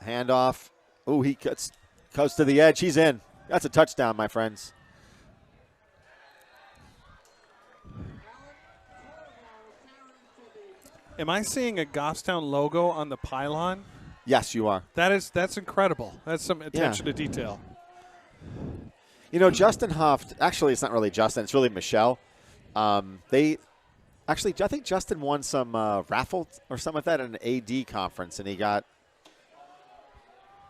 Handoff. Ooh, he goes to the edge. He's in. That's a touchdown, my friends. Am I seeing a Goffstown logo on the pylon? Yes, you are. That's incredible. That's some attention to detail. Justin Huff, actually it's not really Justin, it's really Michelle. I think Justin won some raffle or something like that at an AD conference, and he got,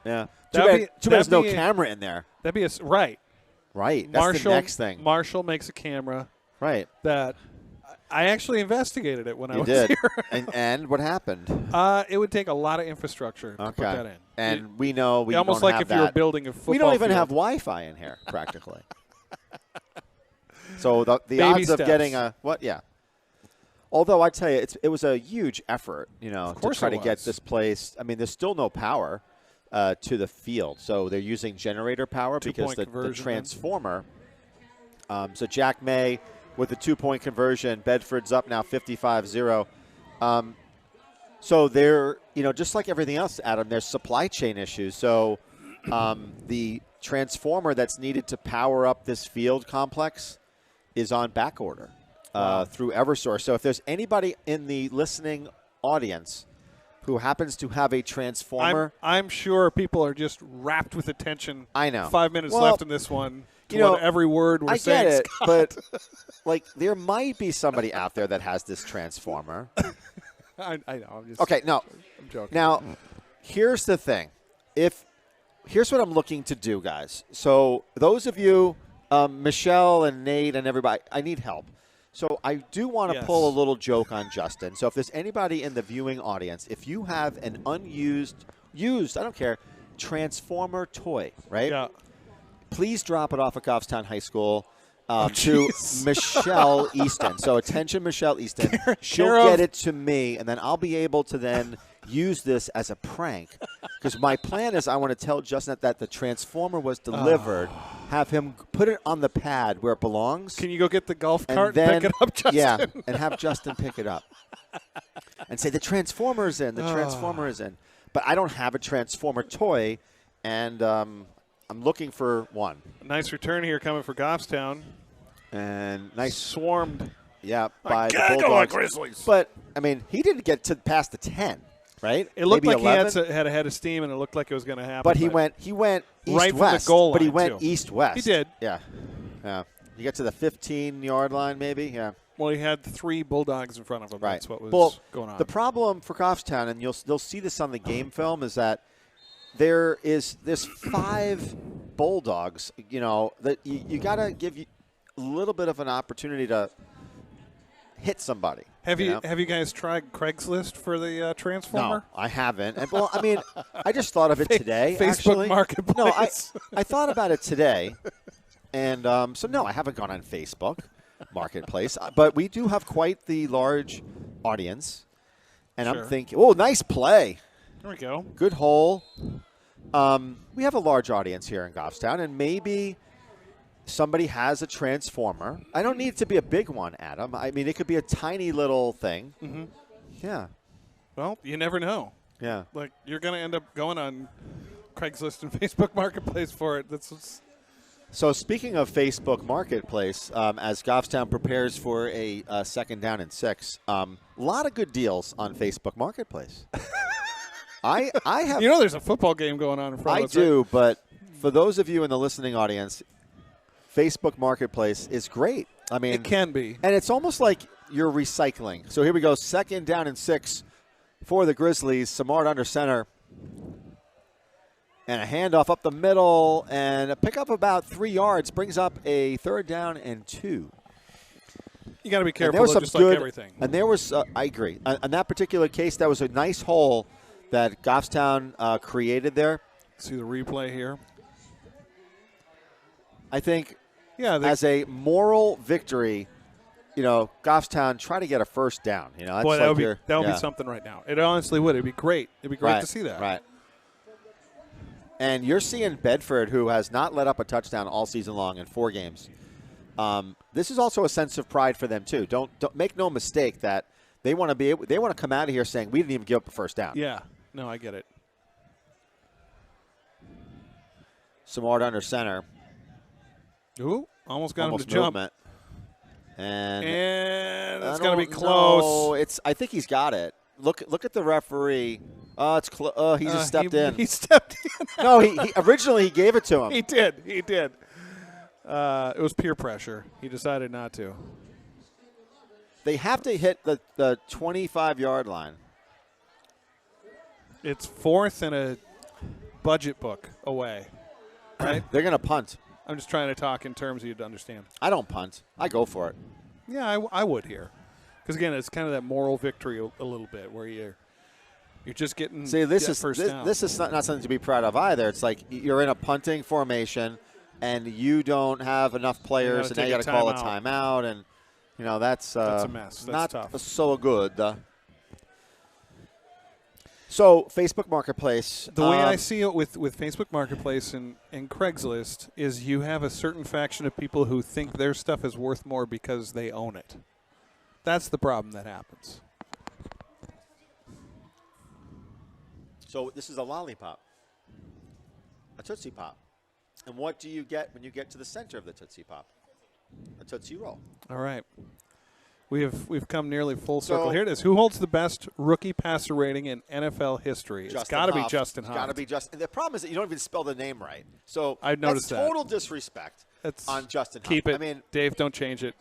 too bad there's no camera in there. That'd be right. Right, that's the next thing. Marshall makes a camera. Right. That I actually investigated it when I was did. here. and what happened? It would take a lot of infrastructure to put that in. And we know we almost don't like have if that. you were building a football We don't even field. have Wi-Fi in here, practically. So the Baby odds steps. of getting Although I tell you, it was a huge effort, to try to get this place. I mean, there's still no power to the field, so they're using generator power because the transformer. So Jack May with the 2-point conversion. Bedford's up now 55-0. So they're, just like everything else, Adam, there's supply chain issues. So the transformer that's needed to power up this field complex is on back order through Eversource. So if there's anybody in the listening audience who happens to have a transformer. I'm sure people are just wrapped with attention. I know. 5 minutes left in this one. Every word we're saying. I get it, but there might be somebody out there that has this transformer. I know. I'm joking. Now, here's the thing. Here's what I'm looking to do, guys. So those of you, Michelle and Nate and everybody, I need help. So I do want to pull a little joke on Justin. So if there's anybody in the viewing audience, if you have an used, I don't care, transformer toy, right? Yeah. Please drop it off at Goffstown High School to Michelle Easton. So attention, Michelle Easton. She'll get it to me, and then I'll be able to then use this as a prank. Because my plan is I want to tell Justin that the transformer was delivered, have him put it on the pad where it belongs. Can you go get the golf cart and pick it up, Justin? Yeah, and have Justin pick it up. And say, the transformer is in, But I don't have a transformer toy, and I'm looking for one. Nice return here coming for Goffstown. And nice. Swarmed. Yeah, by the Bulldogs. Grizzlies. But, I mean, he didn't get past the 10, right? It looked Maybe like 11? he had a head of steam, and it looked like it was going to happen. But he went right east-west. from the goal line, but he went too. east-west. He did. Yeah. You get to the 15-yard line, maybe? Yeah. Well, he had 3 Bulldogs in front of him. Right. That's what was going on. The problem for Goffstown, and they'll see this on the game film, is that there's 5 Bulldogs, that you got to give you a little bit of an opportunity to hit somebody. Have you guys tried Craigslist for the transformer? No, I haven't. And, I just thought of it today. Facebook actually. Marketplace. No, I thought about it today, and so no, I haven't gone on Facebook Marketplace, but we do have quite the large audience, and Sure. I'm thinking, oh, nice play. There we go. Good hole. We have a large audience here in Goffstown, and maybe somebody has a transformer. I don't need it to be a big one, Adam. I mean, it could be a tiny little thing. Mm-hmm. Yeah. Well, you never know. Yeah. Like, you're going to end up going on Craigslist and Facebook Marketplace for it. So speaking of Facebook Marketplace, as Goffstown prepares for a second down and 6, a lot of good deals on Facebook Marketplace. I have. There's a football game going on in front of us. I do, right? but for those of you in the listening audience, Facebook Marketplace is great. I mean, it can be. And it's almost like you're recycling. So here we go, second down and 6 for the Grizzlies. Samard under center. And a handoff up the middle, and a pickup about 3 yards brings up a third down and 2. You got to be careful, just like everything. And there was, I agree. On that particular case, that was a nice hole that Goffstown created there. See the replay here. I think as a moral victory, Goffstown try to get a first down. That's boy, that would be something right now. It honestly would. It'd be great. It'd be great to see that. Right. And you're seeing Bedford, who has not let up a touchdown all season long in 4 games. This is also a sense of pride for them too. Don't make no mistake that they want to come out of here saying we didn't even give up a first down. Yeah. No, I get it. Samard under center. Ooh, almost got him to jump. And it's going to be close. No, I think he's got it. Look at the referee. It's he just stepped in. He stepped in. No, he originally he gave it to him. He did. It was peer pressure. He decided not to. They have to hit the 25-yard line. It's 4th and a budget book away, right? They're going to punt. I'm just trying to talk in terms you'd understand. I don't punt. I go for it. Yeah, I would here. Because, again, it's kind of that moral victory a little bit where you're just getting first down. This is not something to be proud of either. It's like you're in a punting formation, and you don't have enough players, and now you got to call a timeout. And, that's a mess. That's not tough. So good. So Facebook Marketplace. The way I see it with Facebook Marketplace and Craigslist is you have a certain faction of people who think their stuff is worth more because they own it. That's the problem that happens. So this is a lollipop, a Tootsie Pop. And what do you get when you get to the center of the Tootsie Pop? A Tootsie Roll. All right. We've come nearly full circle. Here it is. Who holds the best rookie passer rating in NFL history? It's got to be Justin Hunt. Got to be Justin. The problem is that you don't even spell the name right. So I've noticed that's total disrespect on Justin Hunt. Keep it. I mean, Dave, don't change it.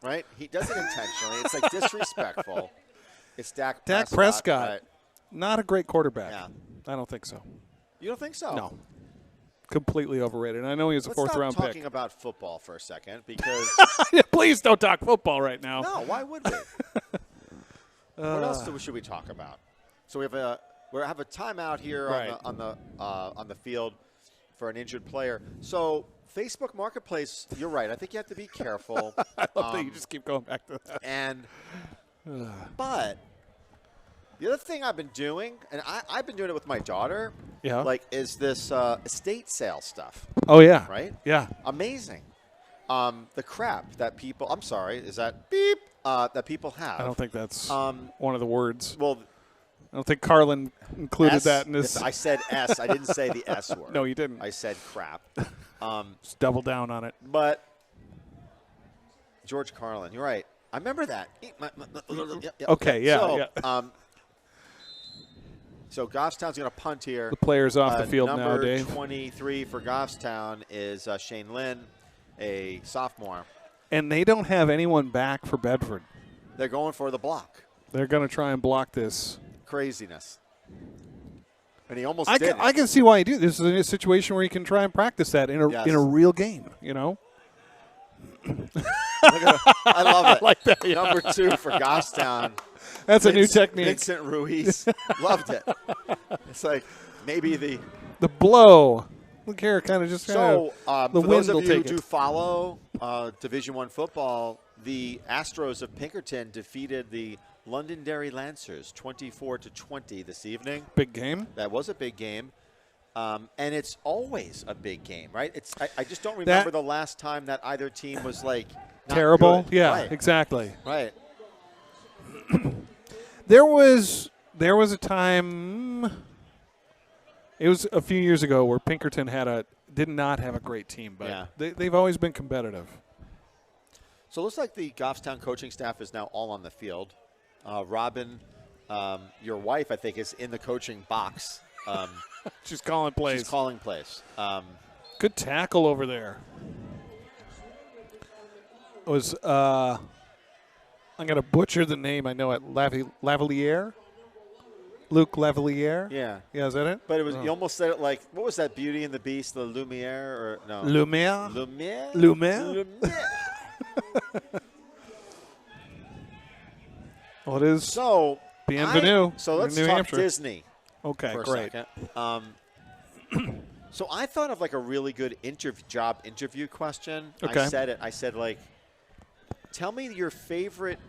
Right? He does it intentionally. It's like disrespectful. It's Dak Prescott. Right? Not a great quarterback. Yeah. I don't think so. You don't think so? No. Completely overrated. I know he was a fourth-round pick. Let's stop talking about football for a second because please don't talk football right now. No, why would we? What else should we talk about? So we have a timeout here on the field for an injured player. So Facebook Marketplace, you're right. I think you have to be careful. I love that you just keep going back to that. But the other thing I've been doing, and I've been doing it with my daughter, is this estate sale stuff. Oh, yeah. Right? Yeah. Amazing. The crap that people – I'm sorry, is that beep? That people have. I don't think that's one of the words. Well, I don't think Carlin included that in this. I said S. I didn't say the S word. No, you didn't. I said crap. Just double down on it. But George Carlin, you're right. I remember that. Okay, yeah. So Goffstown's going to punt here. The player's off the field now, Dave. Number 23 for Goffstown is Shane Lynn, a sophomore. And they don't have anyone back for Bedford. They're going for the block. They're going to try and block this. Craziness. And he almost did it. I can see why you do. This is a situation where you can try and practice that in a real game, I love it. I like that. Yeah. Number 2 for Goffstown. That's a new technique. Vincent Ruiz. Loved it. It's like maybe the blow. Look here, kind of just so. The for wind those of will you who take do it. follow Division I football, the Astros of Pinkerton defeated the Londonderry Lancers 24-20 this evening. Big game. That was a big game. And it's always a big game, right? I just don't remember the last time that either team was like terrible. Good. Yeah, right. Exactly. Right. There was a time. It was a few years ago where Pinkerton did not have a great team, but they've always been competitive. So it looks like the Goffstown coaching staff is now all on the field. Robin, your wife, I think, is in the coaching box. She's calling plays. She's calling plays. Good tackle over there. It was I'm going to butcher the name. I know it. Lavalier? Luke Lavalier? Yeah. Yeah, is that it? But it was you almost said it like, what was that, Beauty and the Beast, the Lumiere? Or no? Lumiere? Lumiere? Lumiere? Well, it is bienvenue. So let's New talk Hampshire. Disney. Okay, for great. A second. So I thought of like a really good job interview question. Okay. I said like, tell me your favorite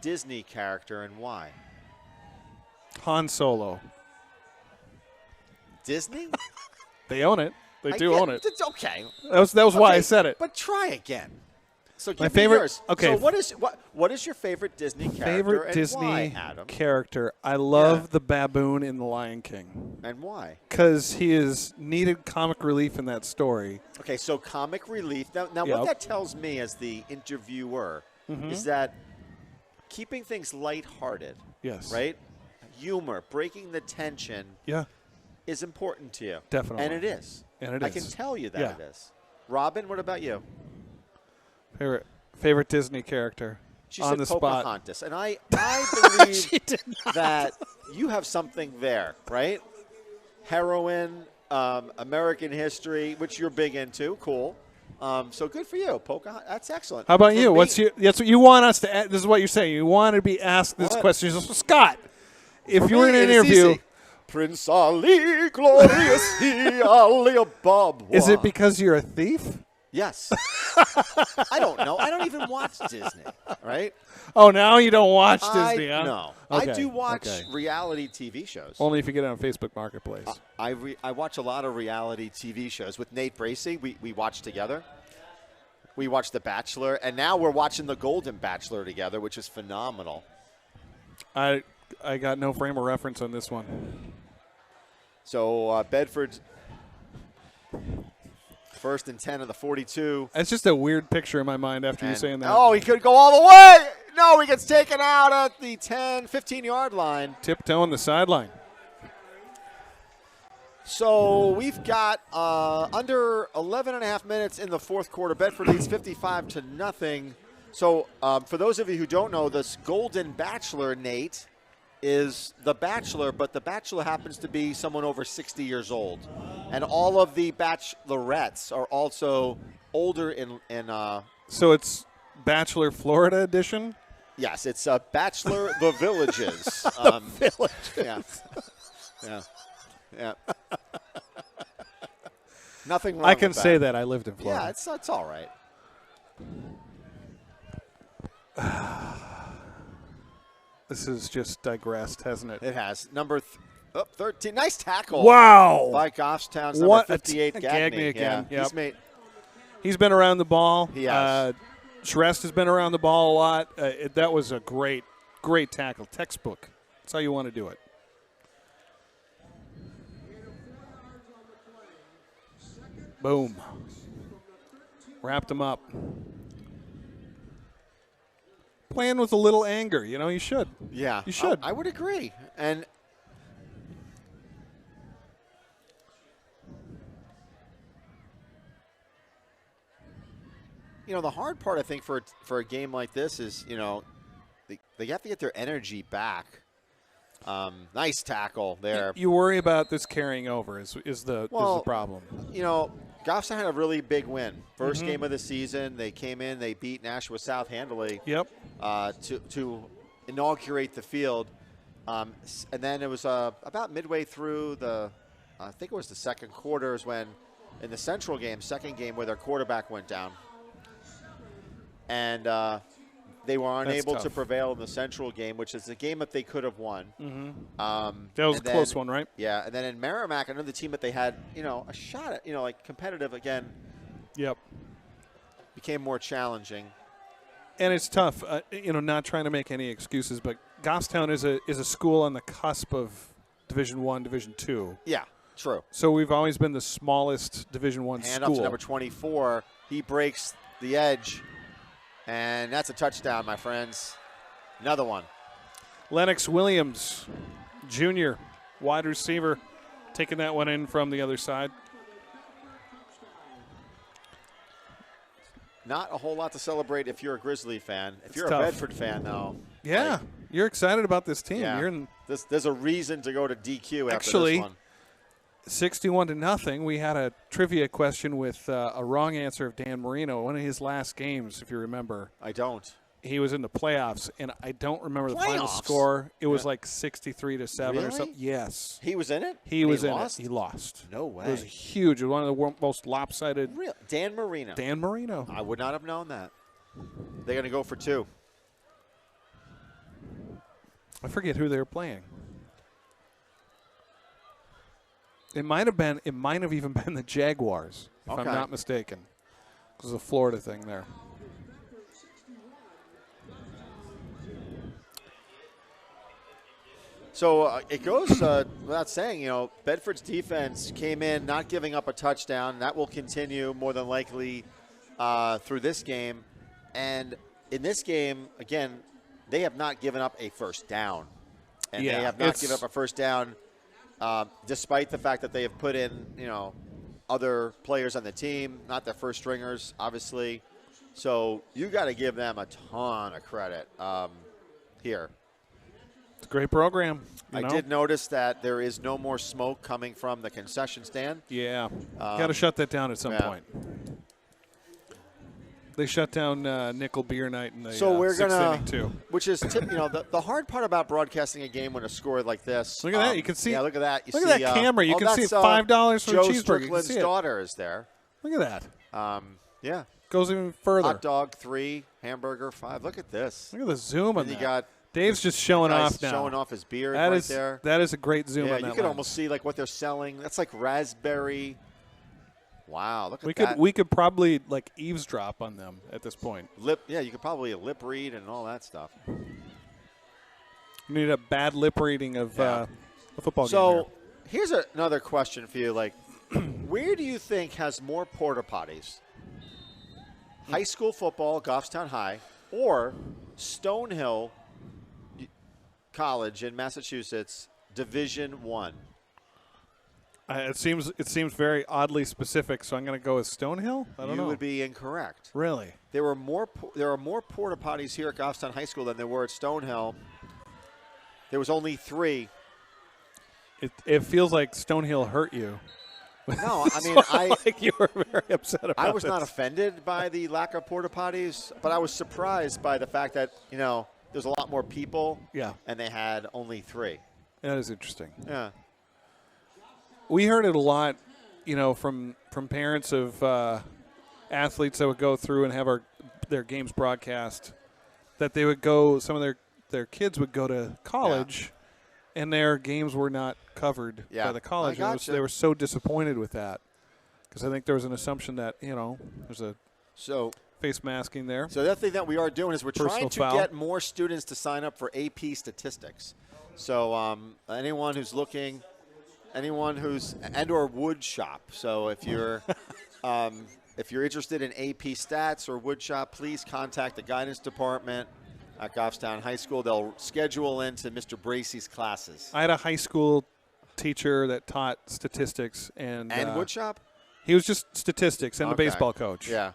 Disney character and why. Han Solo. Disney? They own it. They do own it. It's okay. That was why I said it. But try again. So give my me favorite. yours. Okay. So what is your favorite Disney character? Favorite and Disney why, Adam? character. I love the baboon in The Lion King. And why? Because he is needed comic relief in that story. Okay, so comic relief. Now what that tells me as the interviewer is that keeping things lighthearted. Yes. Right? Humor, breaking the tension. Yeah. Is important to you. Definitely. And it is. And it I is. can tell you that it is. Robin, what about you? Favorite Disney character. She on said the spot. Pocahontas, and I believe that you have something there, right? Heroine, American history, which you're big into. Cool. So good for you, Pocahontas. That's excellent. How about For you? me- That's what you want us to. This is what you're saying. You want to be asked this What? question. So, Scott, if For you were in me, an it is interview, easy. Prince Ali, glorious he, Ali Bob. is it because you're a thief? Yes. I don't know. I don't even watch Disney, right? Oh, now you don't watch Disney, huh? No. Okay, I do watch okay. reality TV shows. Only if you get it on Facebook Marketplace. I watch a lot of reality TV shows. With Nate Bracey, we watch together. We watch The Bachelor, and now we're watching The Golden Bachelor together, which is phenomenal. I got no frame of reference on this one. So Bedford, 1st and 10 of the 42. It's just a weird picture in my mind after you And- saying that. Oh, he could go all the way. No, he gets taken out at the 10, 15-yard line. Tiptoeing the sideline. So we've got under 11 and a half minutes in the fourth quarter. Bedford leads 55-0. So for those of you who don't know, this Golden Bachelor, Nate, is the Bachelor, but the Bachelor happens to be someone over 60 years old. And all of the Bachelorettes are also older in So it's Bachelor Florida edition? yes, it's Bachelor the Villages. Villages. Yeah. Yeah. Nothing wrong I can with say that. I lived in Florida. Yeah, it's all right. This has just digressed, hasn't it? It has. Number 13. Nice tackle. Wow. By Goffstown's number What 58, a Gagney. again. Yeah, Yep. He's been around the ball. He has. Shrest has been around the ball a lot. That was a great tackle. Textbook. That's how you want to do it. Boom. Wrapped him up. Playing with a little anger. You should. Yeah. You should. I would agree. And the hard part, I think, for a game like this is, they have to get their energy back. Nice tackle there. You worry about this carrying over is the problem. Goffstown had a really big win. First game of the season. They came in, they beat Nashua South handily. Yep. To inaugurate the field. And then it was about midway through I think it was the second quarter is when, in the Central game, second game, where their quarterback went down. And they were unable to prevail in the Central game, which is a game that they could have won. Mm-hmm. That was a close one, right? Yeah, and then in Merrimack, another team that they had, a shot at, like competitive again. Yep. Became more challenging. And it's tough, not trying to make any excuses, but Goffstown is a school on the cusp of Division I, Division II. Yeah, true. So we've always been the smallest Division I Hand school. up to number 24. He breaks the edge. And that's a touchdown, my friends. Another one. Lennox Williams, Jr., wide receiver, taking that one in from the other side. Not a whole lot to celebrate if you're a Grizzly fan. If you're tough. a Bedford fan, though. Yeah, you're excited about this team. Yeah. You're in There's a reason to go to DQ Actually, after this one. 61-0. We had a trivia question with a wrong answer of Dan Marino. One of his last games, if you remember. I don't. He was in the playoffs, and I don't remember the final Playoffs? score. It was like 63-7 or Really? something. Yes. He was in it? He And was in lost? it. He lost. No way. It was huge. It was one of the most lopsided. Real. Dan Marino. Dan Marino. I would not have known that. They're going to go for two. I forget who they were playing. It might have even been the Jaguars, if I'm Okay. not mistaken. It was a Florida thing there. So it goes without saying, Bedford's defense came in not giving up a touchdown. That will continue more than likely through this game. And in this game, again, they have not given up a first down. And they have not given up a first down despite the fact that they have put in, other players on the team, not their first stringers, obviously. So you got to give them a ton of credit here. It's a great program. I did notice that there is no more smoke coming from the concession stand. Yeah. Got to shut that down at some point. They shut down Nickel Beer Night in the sixth inning, too. Which is, the hard part about broadcasting a game when a score like this. Look at that. You can see. Yeah, look at that. Look at that camera. You can see $5 for Joe a cheeseburger. Strickland's daughter is there. Look at that. Yeah. Goes even further. Hot dog, 3. Hamburger, 5. Look at this. Look at the zoom on and that. You got Dave's just showing off now. Showing off his beard there. That is a great zoom on that. Yeah, you could almost see like what they're selling. That's like raspberry. Wow, look at that. We could probably like eavesdrop on them at this point. You could probably lip read and all that stuff. We need a bad lip reading of a football game. So here's another question for you. Like, where do you think has more porta potties? High school football, Goffstown High, or Stonehill College in Massachusetts, Division I? It seems very oddly specific, so I'm going to go with Stonehill. I don't know. You would be incorrect. Really? There are more porta potties here at Goffstown High School than there were at Stonehill. There was only 3. It feels like Stonehill hurt you. No, I mean, like you were very upset about I was this. not offended by the lack of porta potties, but I was surprised by the fact that there's a lot more people. Yeah. And they had only 3. That is interesting. Yeah. We heard it a lot, from parents of athletes that would go through and have their games broadcast, that they would go. Some of their kids would go to college, and their games were not covered by the college. They were so disappointed with that because I think there was an assumption that there's a face masking there. So the other thing that we are doing is we're trying to foul. get more students to sign up for AP statistics. So anyone who's looking. Anyone who's or wood shop. So if you're interested in AP stats or wood shop, please contact the guidance department at Goffstown High School. They'll schedule into Mr. Bracey's classes. I had a high school teacher that taught statistics and wood shop. He was just statistics and the baseball coach. Yeah.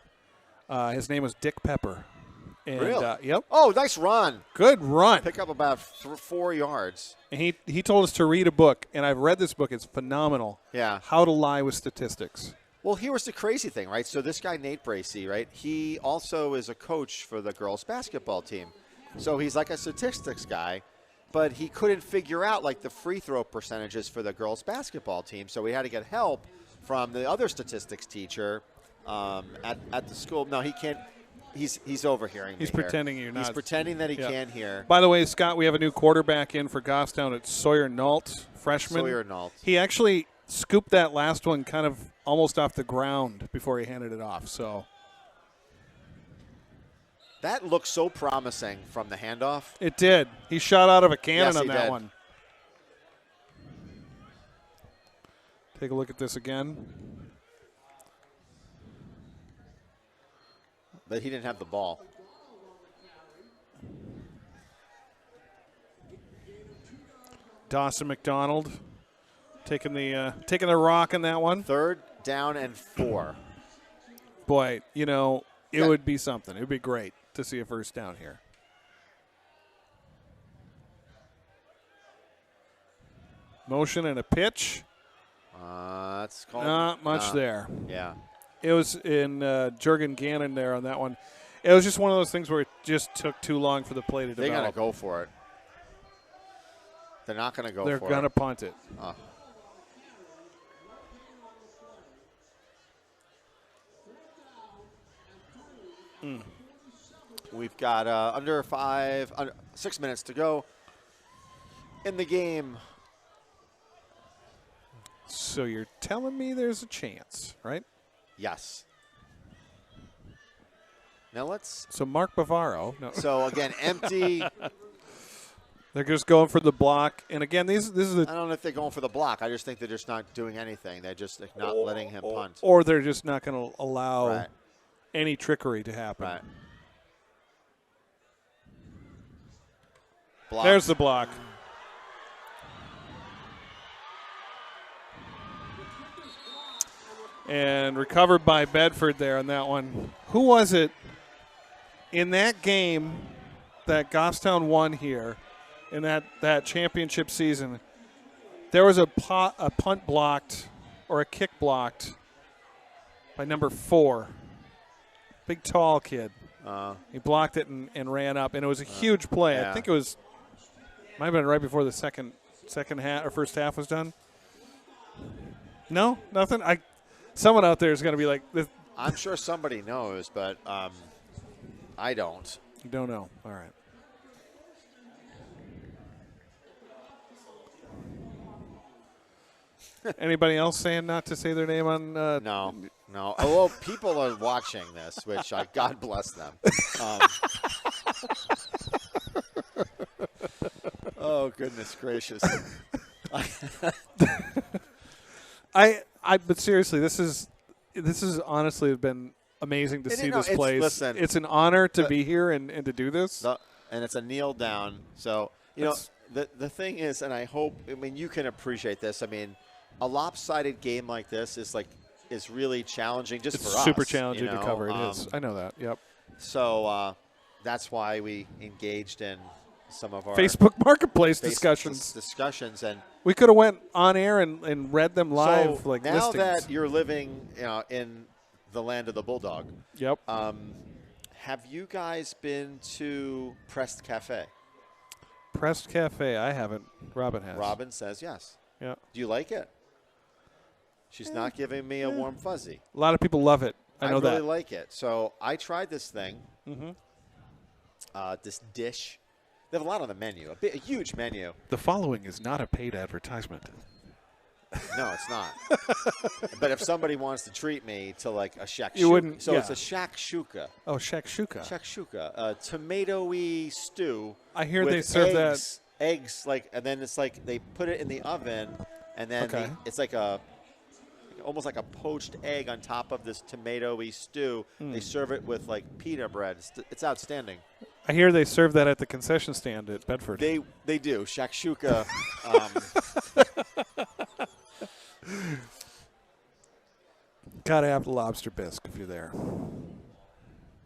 His name was Dick Pepper. And, really? Yep. Oh, nice run. Good run. Pick up about 4 yards. And he told us to read a book, and I've read this book. It's phenomenal. Yeah. How to Lie with Statistics. Well, here was the crazy thing, right? So this guy, Nate Bracey, right, he also is a coach for the girls' basketball team. So he's like a statistics guy, but he couldn't figure out, like, the free throw percentages for the girls' basketball team. So he had to get help from the other statistics teacher at the school. No, he can't. He's overhearing. He's pretending you're not. He's pretending that he can't hear. By the way, Scott, we have a new quarterback in for Goffstown. It's Sawyer Nault, freshman. Sawyer Nault. He actually scooped that last one kind of almost off the ground before he handed it off. So that looked so promising from the handoff. It did. He shot out of a cannon on that one. Take a look at this again. But he didn't have the ball. Dawson McDonald taking the rock in that one. 3rd down and 4. Boy, it would be something. It would be great to see a first down here. Motion and a pitch. That's called. Not much there. Yeah. It was in Jurgen Gannon there on that one. It was just one of those things where it just took too long for the play to develop. They're going to go for it. They're not going to go for it. They're going to punt it. Oh. We've got under 6 minutes to go in the game. So you're telling me there's a chance, right? Yes. Now let's. So Mark Bavaro. No. So again, empty. They're just going for the block, and again, this is. I don't know if they're going for the block. I just think they're just not doing anything. They're just not letting him punt. Or they're just not going to allow any trickery to happen. Right. Block. There's the block. And recovered by Bedford there on that one. Who was it in that game that Goffstown won here in that championship season, there was a punt blocked or a kick blocked by number 4. Big, tall kid. He blocked it and ran up, and it was a huge play. Yeah. I think it might have been right before the second half or first half was done. No, nothing. Someone out there is going to be like this. I'm sure somebody knows, but I don't. You don't know. All right. Anybody else saying not to say their name on? No. Oh, well, people are watching this, which God bless them. Oh, goodness gracious. But seriously, this is honestly been amazing to see this place. Listen, it's an honor to be here and to do this. And it's a kneel down. So, the thing is, and I hope, you can appreciate this. A lopsided game like this is really challenging just for us. It's super challenging to cover. It is. I know that. Yep. So that's why we engaged in some of our Facebook Marketplace discussions. And we could have went on air and read them live so now listings. that you're living in the land of the Bulldog. Yep. Have you guys been to Pressed Cafe? Pressed Cafe, I haven't. Robin has. Robin says yes. Yeah. Do you like it? She's not giving me a warm fuzzy. A lot of people love it. I know that. I really like it. So I tried this thing, this dish. They have a lot on the menu, a huge menu. The following is not a paid advertisement. No, it's not. But if somebody wants to treat me to like a shakshuka. You wouldn't. So yeah. it's a shakshuka. Oh, shakshuka. Shakshuka, a tomatoey stew. I hear with they serve eggs, and then it's like they put it in the oven, and then it's like almost like a poached egg on top of this tomatoey stew. They serve it with like pita bread. It's outstanding. I hear they serve that at the concession stand at Bedford. They do. Shakshuka. Gotta have the lobster bisque if you're there.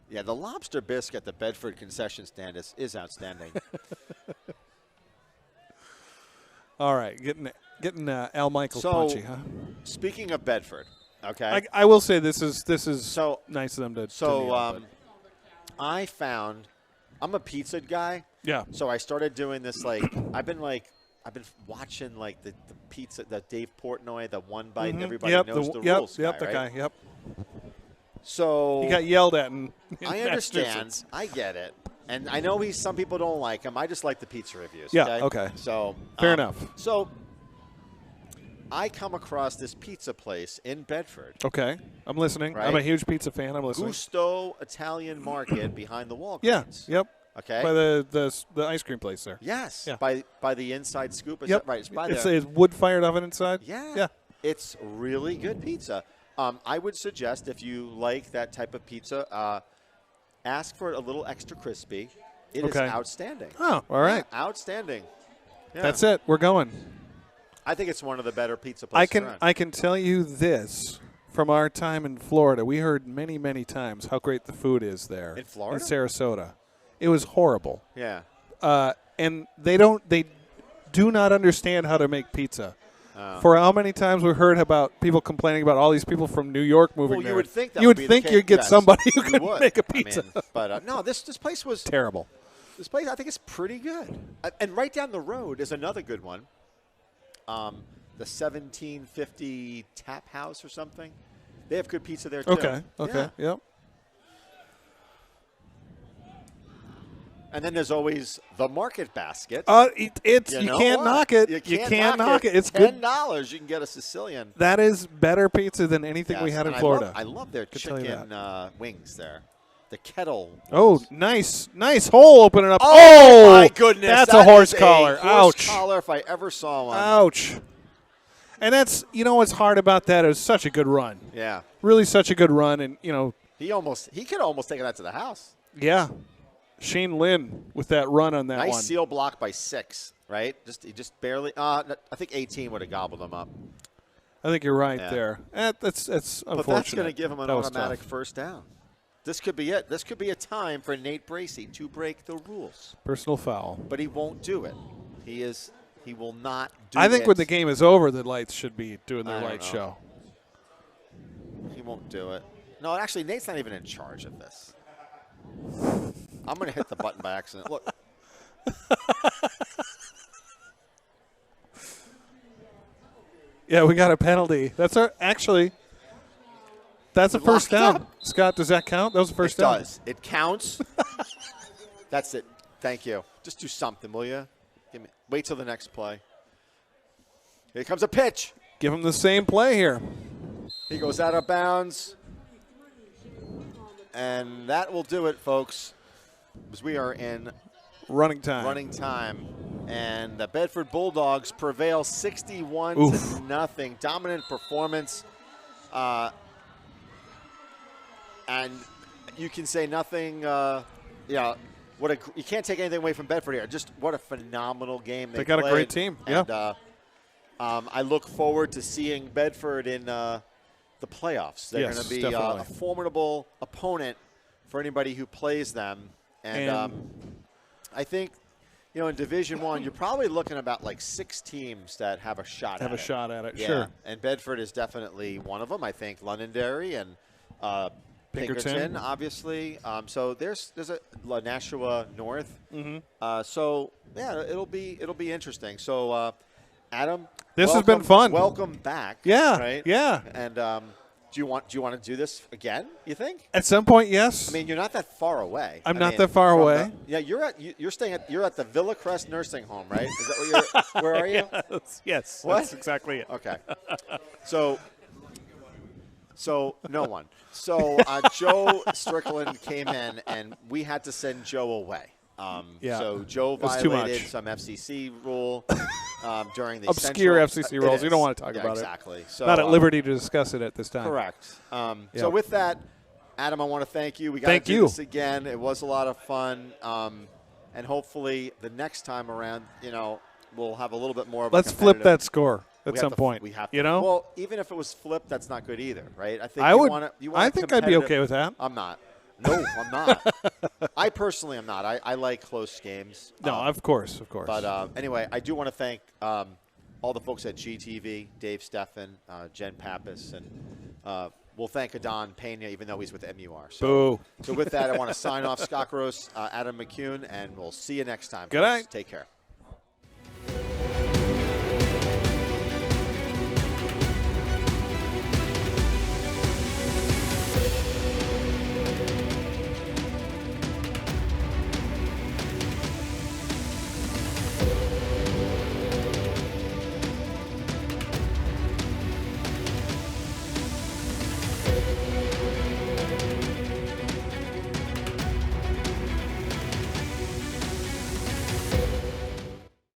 Yeah, the lobster bisque at the Bedford concession stand is outstanding. All right, getting Al Michaels punchy, huh? Speaking of Bedford, okay. I will say this is so nice of them to. So I found I'm a pizza guy. Yeah. So I started doing this I've been watching the pizza, the Dave Portnoy, the one bite. Everybody knows the rules. Yep, guy, the right? guy. Yep. So he got yelled at in I understand. I get it. And I know some people don't like him. I just like the pizza reviews. Yeah, okay. So fair enough. So I come across this pizza place in Bedford. Okay, I'm listening. Right? I'm a huge pizza fan. I'm listening. Gusto Italian Market behind the Walgreens. Yeah. Yep. Okay. By the ice cream place there. Yes. Yeah. By the Inside Scoop. Is Yep. that right? It's by it's there. a wood-fired oven inside. Yeah. Yeah. It's really good pizza. I would suggest if you like that type of pizza, ask for it a little extra crispy. It is outstanding. Oh, all right. Yeah, outstanding. Yeah. That's it. We're going. I think it's one of the better pizza places around. I can tell you this from our time in Florida. We heard many, many times how great the food is there. In Florida? In Sarasota. It was horrible. Yeah. And they do not understand how to make pizza. For how many times we heard about people complaining about all these people from New York moving there. You would think that you would would be think the you'd case. get somebody who could make a pizza. But no, this place was terrible. This place, I think, is pretty good. And right down the road is another good one. The 1750 Tap House or something. They have good pizza there too. Okay. Yeah. Yep. And then there's always the Market Basket. You can't knock it. You can't knock it. It's good. $10 you can get a Sicilian. That is better pizza than anything we had in Florida. I love their chicken wings there. The kettle. Oh, nice hole opening up. Oh my goodness! That's a horse collar. Ouch! Collar if I ever saw one. Ouch! And that's what's hard about that. It was such a good run. Yeah. Really, such a good run, and he could almost taken that to the house. Yeah. Shane Lynn with that run on that one. Nice seal block by 6, right? He just barely. I think 18 would have gobbled him up. I think you're right there. That's unfortunate. But that's going to give him an automatic tough. first down. This could be it. This could be a time for Nate Bracey to break the rules. Personal foul. But he won't do it. He will not do it. I think when the game is over, the lights should be doing their I don't light know. show. He won't do it. No, actually, Nate's not even in charge of this. I'm going to hit the button by accident. Look. Yeah, we got a penalty. That's that's a first down. Up. Scott, does that count? That was a first down. It does. It counts. That's it. Thank you. Just do something, will you? Wait till the next play. Here comes a pitch. Give him the same play here. He goes out of bounds. And that will do it, folks, because we are in running time. And the Bedford Bulldogs prevail 61-0. Dominant performance. And you can say nothing. You can't take anything away from Bedford here. Just what a phenomenal game they got played. a great team. And, yeah. I look forward to seeing Bedford in the playoffs. They're going to be a formidable opponent for anybody who plays them. And I think, in Division I, you're probably looking about like 6 teams that have a shot at it. Yeah. Sure. And Bedford is definitely one of them. I think Londonderry and Pinkerton, obviously. So there's a Nashua North. Mm-hmm. It'll be interesting. So Adam, this has been fun. Welcome back. Yeah, right. Yeah. And do you want to do this again? You think? At some point, yes. I mean, you're not that far away. I'm not that far away. You're at the Villa Crest Nursing Home, right? Is that where you're? Where are you? Yes. What? That's exactly it. Okay. So no one. So Joe Strickland came in, and we had to send Joe away. So Joe violated some FCC rule during the obscure FCC rules. You don't want to talk about exactly. So not at liberty to discuss it at this time. Correct. So with that, Adam, I want to thank you. We got to do this again. It was a lot of fun, and hopefully the next time around, we'll have a little bit more of. Let's flip that score at some point. We have to. Well, even if it was flipped, that's not good either, right? I think I think I'd be okay with that. I'm not. No, I'm not. I personally am not. I like close games. No, of course. But anyway, I do want to thank all the folks at GTV, Dave Steffen, Jen Pappas, and we'll thank Adon Pena, even though he's with MUR. So with that, I want to sign off. Scott Gross, Adam McCune, and we'll see you next time. Good night. Take care.